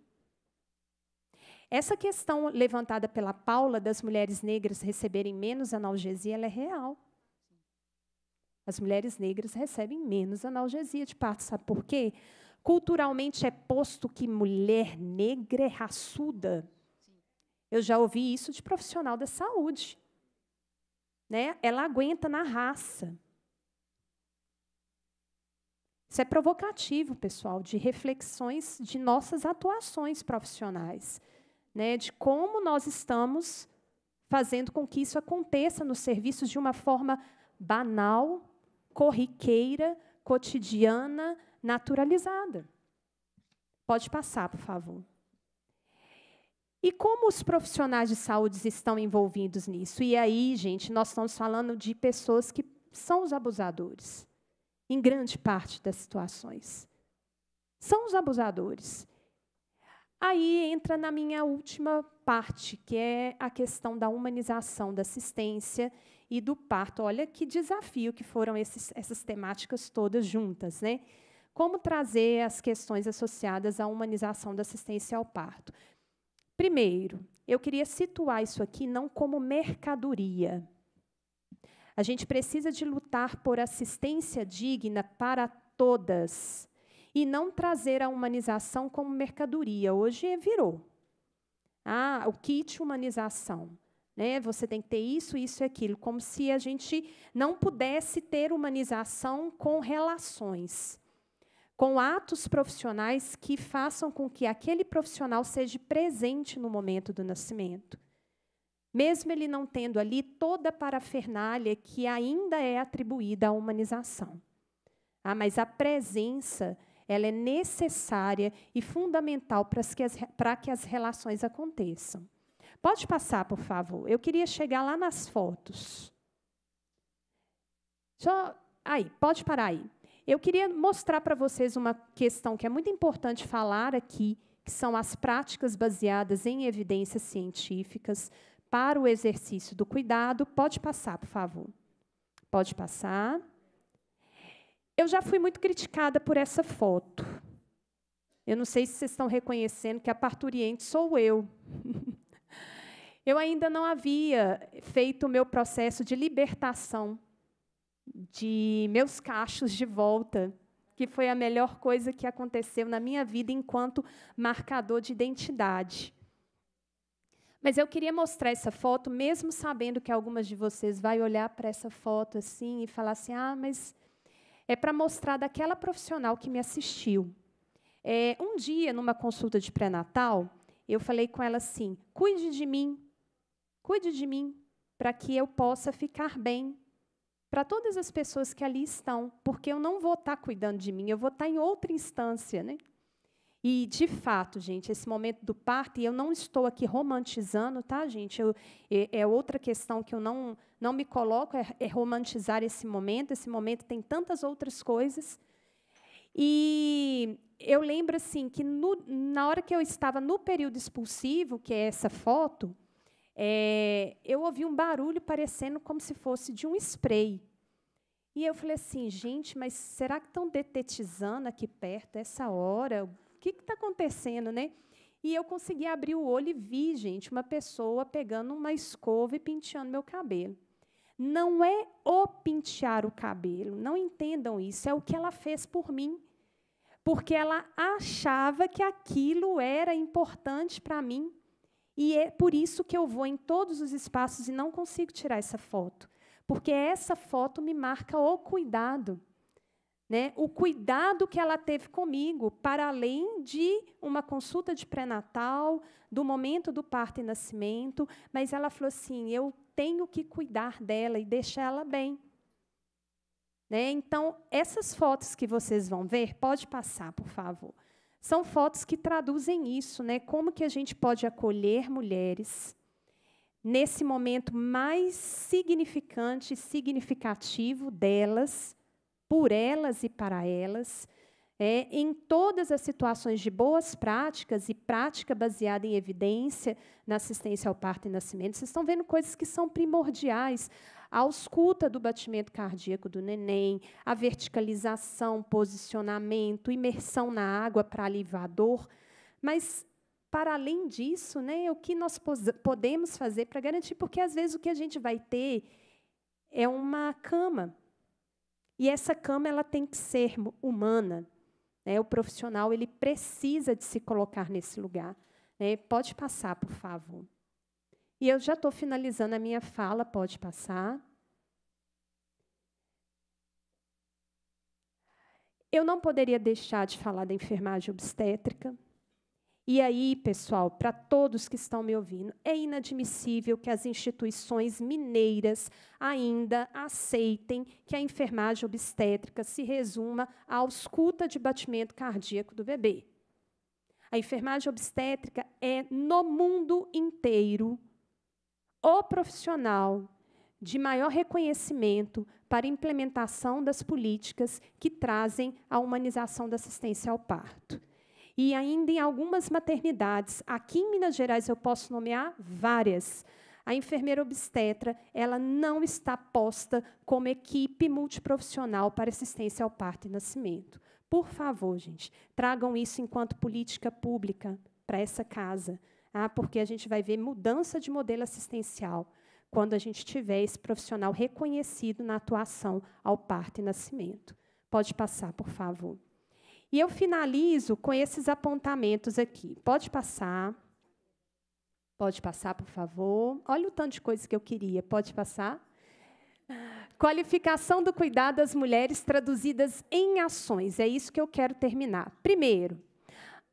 Essa questão levantada pela Paula das mulheres negras receberem menos analgesia, ela é real. As mulheres negras recebem menos analgesia de parto. Sabe por quê? Culturalmente é posto que mulher negra é raçuda. Eu já ouvi isso de profissional da saúde. Ela aguenta na raça. Isso é provocativo, pessoal, de reflexões de nossas atuações profissionais, de como nós estamos fazendo com que isso aconteça nos serviços de uma forma banal, corriqueira, cotidiana, naturalizada. Pode passar, por favor. E como os profissionais de saúde estão envolvidos nisso? E aí, gente, nós estamos falando de pessoas que são os abusadores. Em grande parte das situações. São os abusadores. Aí entra na minha última parte, que é a questão da humanização da assistência e do parto. Olha que desafio que foram essas temáticas todas juntas, né? Como trazer as questões associadas à humanização da assistência ao parto? Primeiro, eu queria situar isso aqui não como mercadoria. A gente precisa de lutar por assistência digna para todas e não trazer a humanização como mercadoria. Hoje virou. O kit humanização. Você tem que ter isso, isso e aquilo, como se a gente não pudesse ter humanização com relações, com atos profissionais que façam com que aquele profissional seja presente no momento do nascimento. Mesmo ele não tendo ali toda a parafernália que ainda é atribuída à humanização. Mas a presença, ela é necessária e fundamental para que as relações aconteçam. Pode passar, por favor. Eu queria chegar lá nas fotos. Aí, pode parar aí. Eu queria mostrar para vocês uma questão que é muito importante falar aqui, que são as práticas baseadas em evidências científicas para o exercício do cuidado. Pode passar, por favor. Pode passar. Eu já fui muito criticada por essa foto. Eu não sei se vocês estão reconhecendo que a parturiente sou eu. Eu ainda não havia feito o meu processo de libertação de meus cachos de volta, que foi a melhor coisa que aconteceu na minha vida enquanto marcador de identidade. Mas eu queria mostrar essa foto, mesmo sabendo que algumas de vocês vão olhar para essa foto assim e falar assim, mas é para mostrar daquela profissional que me assistiu. Um dia, numa consulta de pré-natal, eu falei com ela assim, cuide de mim, para que eu possa ficar bem, para todas as pessoas que ali estão, porque eu não vou estar cuidando de mim, eu vou estar em outra instância, né? E, de fato, gente, esse momento do parto, e eu não estou aqui romantizando, tá, gente? É outra questão que eu não me coloco, é romantizar esse momento tem tantas outras coisas. E eu lembro, assim, que na hora que eu estava no período expulsivo, que é essa foto, eu ouvi um barulho parecendo como se fosse de um spray. E eu falei assim, gente, mas será que estão detetizando aqui perto, essa hora? O que está acontecendo, né? E eu consegui abrir o olho e vi, gente, uma pessoa pegando uma escova e penteando meu cabelo. Não é o pentear o cabelo, não entendam isso, é o que ela fez por mim. Porque ela achava que aquilo era importante para mim. E é por isso que eu vou em todos os espaços e não consigo tirar essa foto. Porque essa foto me marca o cuidado. Né? O cuidado que ela teve comigo, para além de uma consulta de pré-natal, do momento do parto e nascimento, mas ela falou assim, eu tenho que cuidar dela e deixar ela bem. Né? Então, essas fotos que vocês vão ver, pode passar, por favor. São fotos que traduzem isso, né? Como que a gente pode acolher mulheres nesse momento mais significante e significativo delas, por elas e para elas, em todas as situações de boas práticas e prática baseada em evidência na assistência ao parto e nascimento. Vocês estão vendo coisas que são primordiais. A ausculta do batimento cardíaco do neném, a verticalização, posicionamento, imersão na água para aliviar a dor. Mas, para além disso, né, o que nós podemos fazer para garantir? Porque, às vezes, o que a gente vai ter é uma cama. E essa cama ela tem que ser humana. Né? O profissional ele precisa de se colocar nesse lugar. Né? Pode passar, por favor. E eu já estou finalizando a minha fala, pode passar. Eu não poderia deixar de falar da enfermagem obstétrica. E aí, pessoal, para todos que estão me ouvindo, é inadmissível que as instituições mineiras ainda aceitem que a enfermagem obstétrica se resuma à ausculta de batimento cardíaco do bebê. A enfermagem obstétrica é, no mundo inteiro, o profissional de maior reconhecimento para a implementação das políticas que trazem a humanização da assistência ao parto. E ainda em algumas maternidades, aqui em Minas Gerais eu posso nomear várias, a enfermeira obstetra ela não está posta como equipe multiprofissional para assistência ao parto e nascimento. Por favor, gente, tragam isso enquanto política pública para essa casa, porque a gente vai ver mudança de modelo assistencial quando a gente tiver esse profissional reconhecido na atuação ao parto e nascimento. Pode passar, por favor. E eu finalizo com esses apontamentos aqui. Pode passar. Pode passar, por favor. Olha o tanto de coisa que eu queria. Pode passar. Qualificação do cuidado das mulheres traduzidas em ações. É isso que eu quero terminar. Primeiro,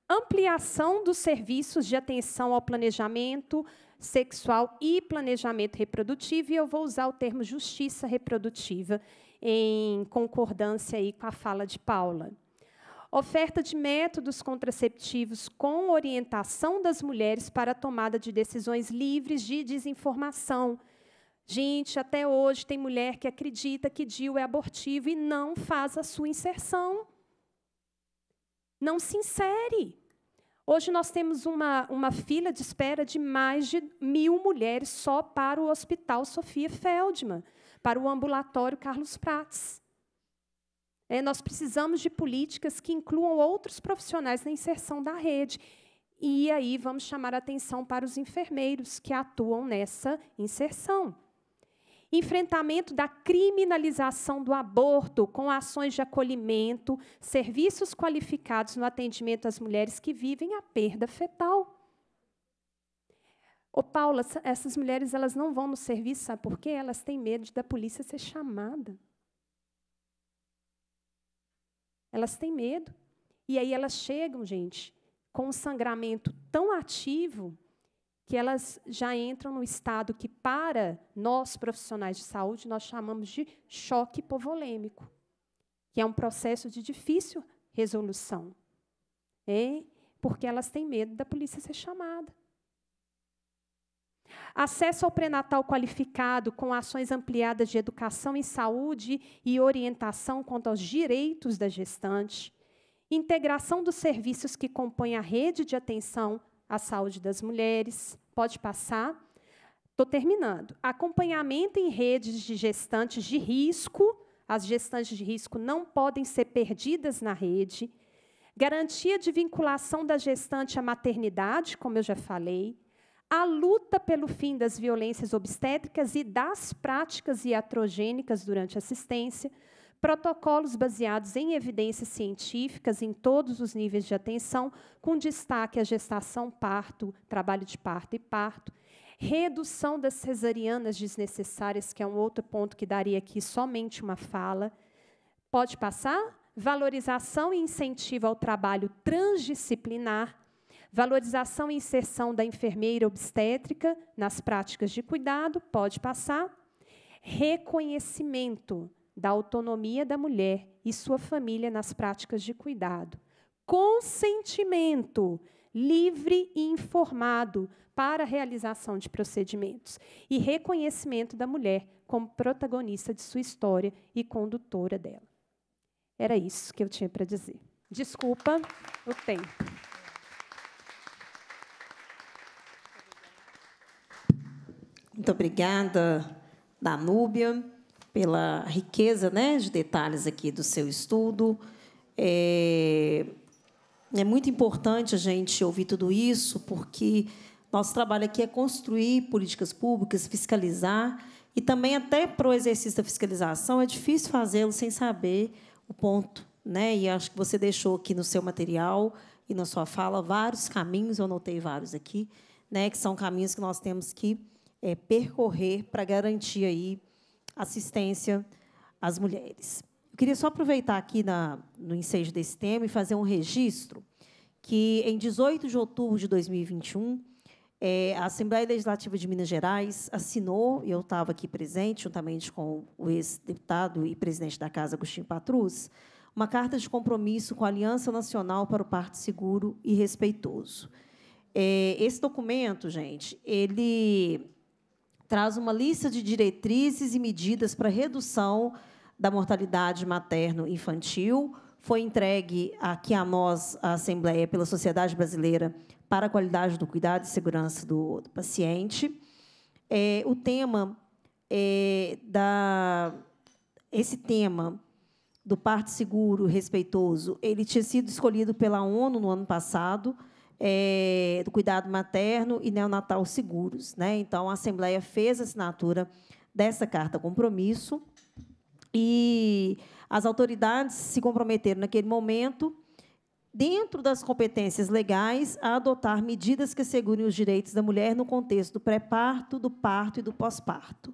ampliação dos serviços de atenção ao planejamento sexual e planejamento reprodutivo. E eu vou usar o termo justiça reprodutiva em concordância aí com a fala de Paula. Oferta de métodos contraceptivos com orientação das mulheres para a tomada de decisões livres de desinformação. Gente, até hoje tem mulher que acredita que DIU é abortivo e não faz a sua inserção. Não se insere. Hoje nós temos uma fila de espera de mais de 1.000 mulheres só para o Hospital Sofia Feldman, para o ambulatório Carlos Prates. Nós precisamos de políticas que incluam outros profissionais na inserção da rede. E aí vamos chamar a atenção para os enfermeiros que atuam nessa inserção. Enfrentamento da criminalização do aborto com ações de acolhimento, serviços qualificados no atendimento às mulheres que vivem a perda fetal. Ô, Paula, essas mulheres elas não vão no serviço, sabe por quê? Elas têm medo da polícia ser chamada. Elas têm medo. E aí elas chegam, gente, com um sangramento tão ativo que elas já entram no estado que, para nós, profissionais de saúde, nós chamamos de choque hipovolêmico, que é um processo de difícil resolução, porque elas têm medo da polícia ser chamada. Acesso ao pré-natal qualificado com ações ampliadas de educação em saúde e orientação quanto aos direitos da gestante. Integração dos serviços que compõem a rede de atenção à saúde das mulheres. Pode passar. Estou terminando. Acompanhamento em redes de gestantes de risco. As gestantes de risco não podem ser perdidas na rede. Garantia de vinculação da gestante à maternidade, como eu já falei. A luta pelo fim das violências obstétricas e das práticas iatrogênicas durante a assistência. Protocolos baseados em evidências científicas em todos os níveis de atenção, com destaque à gestação, parto, trabalho de parto e parto. Redução das cesarianas desnecessárias, que é um outro ponto que daria aqui somente uma fala. Pode passar? Valorização e incentivo ao trabalho transdisciplinar. Valorização e inserção da enfermeira obstétrica nas práticas de cuidado. Pode passar? Reconhecimento da autonomia da mulher e sua família nas práticas de cuidado. Consentimento livre e informado para a realização de procedimentos. E reconhecimento da mulher como protagonista de sua história e condutora dela. Era isso que eu tinha para dizer. Desculpa o tempo. Muito obrigada, Danúbia, pela riqueza, né, de detalhes aqui do seu estudo. É muito importante a gente ouvir tudo isso, porque nosso trabalho aqui é construir políticas públicas, fiscalizar, e também, até para o exercício da fiscalização, é difícil fazê-lo sem saber o ponto, né? E acho que você deixou aqui no seu material e na sua fala vários caminhos, eu anotei vários aqui, né, que são caminhos que nós temos que percorrer para garantir aí assistência às mulheres. Eu queria só aproveitar aqui no ensejo desse tema e fazer um registro que, em 18 de outubro de 2021, a Assembleia Legislativa de Minas Gerais assinou, e eu estava aqui presente, juntamente com o ex-deputado e presidente da Casa, Agostinho Patrus, uma carta de compromisso com a Aliança Nacional para o Parto Seguro e Respeitoso. Esse documento, gente, ele traz uma lista de diretrizes e medidas para redução da mortalidade materno-infantil. Foi entregue aqui a nós, a Assembleia, pela Sociedade Brasileira para a Qualidade do Cuidado e Segurança do Paciente. O tema esse tema do parto seguro e respeitoso, ele tinha sido escolhido pela ONU no ano passado, do cuidado materno e neonatal seguros, né? Então, a Assembleia fez a assinatura dessa carta compromisso e as autoridades se comprometeram, naquele momento, dentro das competências legais, a adotar medidas que assegurem os direitos da mulher no contexto do pré-parto, do parto e do pós-parto.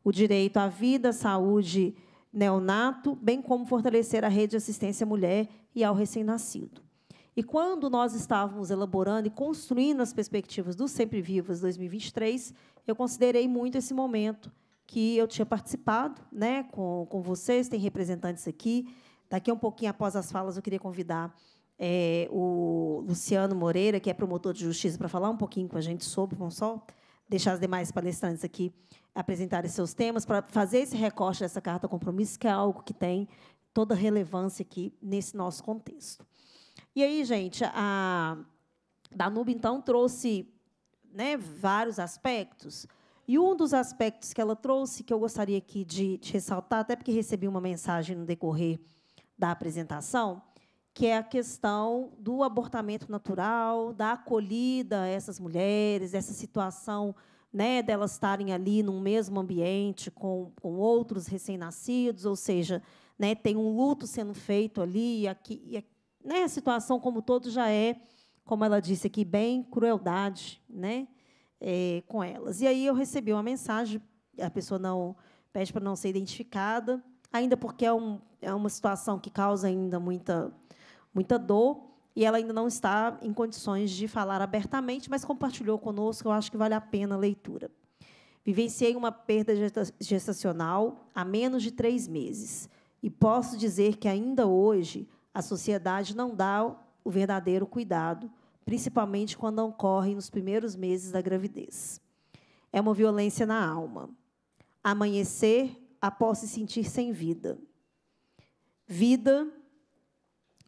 O direito à vida, à saúde neonato, bem como fortalecer a rede de assistência à mulher e ao recém-nascido. E, quando nós estávamos elaborando e construindo as perspectivas do Sempre Vivas 2023, eu considerei muito esse momento que eu tinha participado, né, com vocês, tem representantes aqui Daqui a um pouquinho, após as falas, eu queria convidar o Luciano Moreira, que é promotor de justiça, para falar um pouquinho com a gente sobre, vamos só deixar os demais palestrantes aqui apresentarem seus temas, para fazer esse recorte dessa carta compromisso, que é algo que tem toda a relevância aqui nesse nosso contexto. E aí, gente, a Danúbia, então, trouxe, né, vários aspectos, e um dos aspectos que ela trouxe, que eu gostaria aqui de ressaltar, até porque recebi uma mensagem no decorrer da apresentação, que é a questão do abortamento natural, da acolhida a essas mulheres, essa situação, né, delas estarem ali num mesmo ambiente com outros recém-nascidos, ou seja, né, tem um luto sendo feito ali, né, a situação como todo já é, como ela disse aqui, bem crueldade, né, com elas. E aí eu recebi uma mensagem, a pessoa não pede para não ser identificada, ainda porque é uma situação que causa ainda muita dor, e ela ainda não está em condições de falar abertamente, mas compartilhou conosco, eu acho que vale a pena a leitura. Vivenciei uma perda gestacional há menos de 3 meses, e posso dizer que, ainda hoje, a sociedade não dá o verdadeiro cuidado, principalmente quando ocorre nos primeiros meses da gravidez. É uma violência na alma. Amanhecer após se sentir sem vida. Vida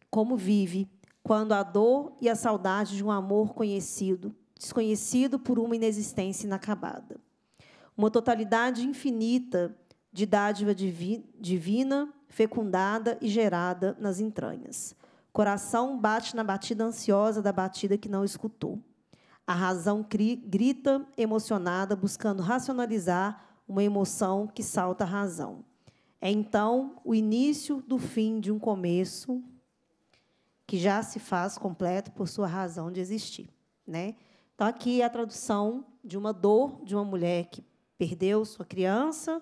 como vive quando a dor e a saudade de um amor conhecido, desconhecido por uma inexistência inacabada. Uma totalidade infinita de dádiva divina, fecundada e gerada nas entranhas. Coração bate na batida ansiosa da batida que não escutou. A razão grita, emocionada, buscando racionalizar uma emoção que salta a razão. É, então, o início do fim de um começo que já se faz completo por sua razão de existir, né? Então, aqui é a tradução de uma dor de uma mulher que perdeu sua criança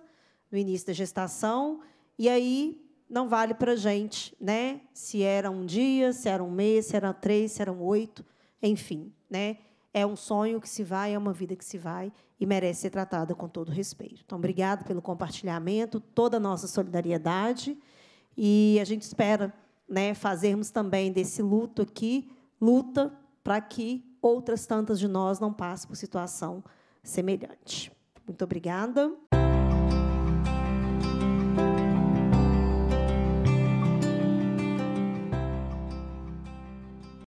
no início da gestação, e aí não vale para a gente, né, se era um dia, se era um mês, se eram 3, se eram 8, enfim, né? É um sonho que se vai, é uma vida que se vai e merece ser tratada com todo respeito. Então, obrigada pelo compartilhamento, toda a nossa solidariedade, e a gente espera, né, fazermos também desse luto aqui, luta para que outras tantas de nós não passem por situação semelhante. Muito obrigada.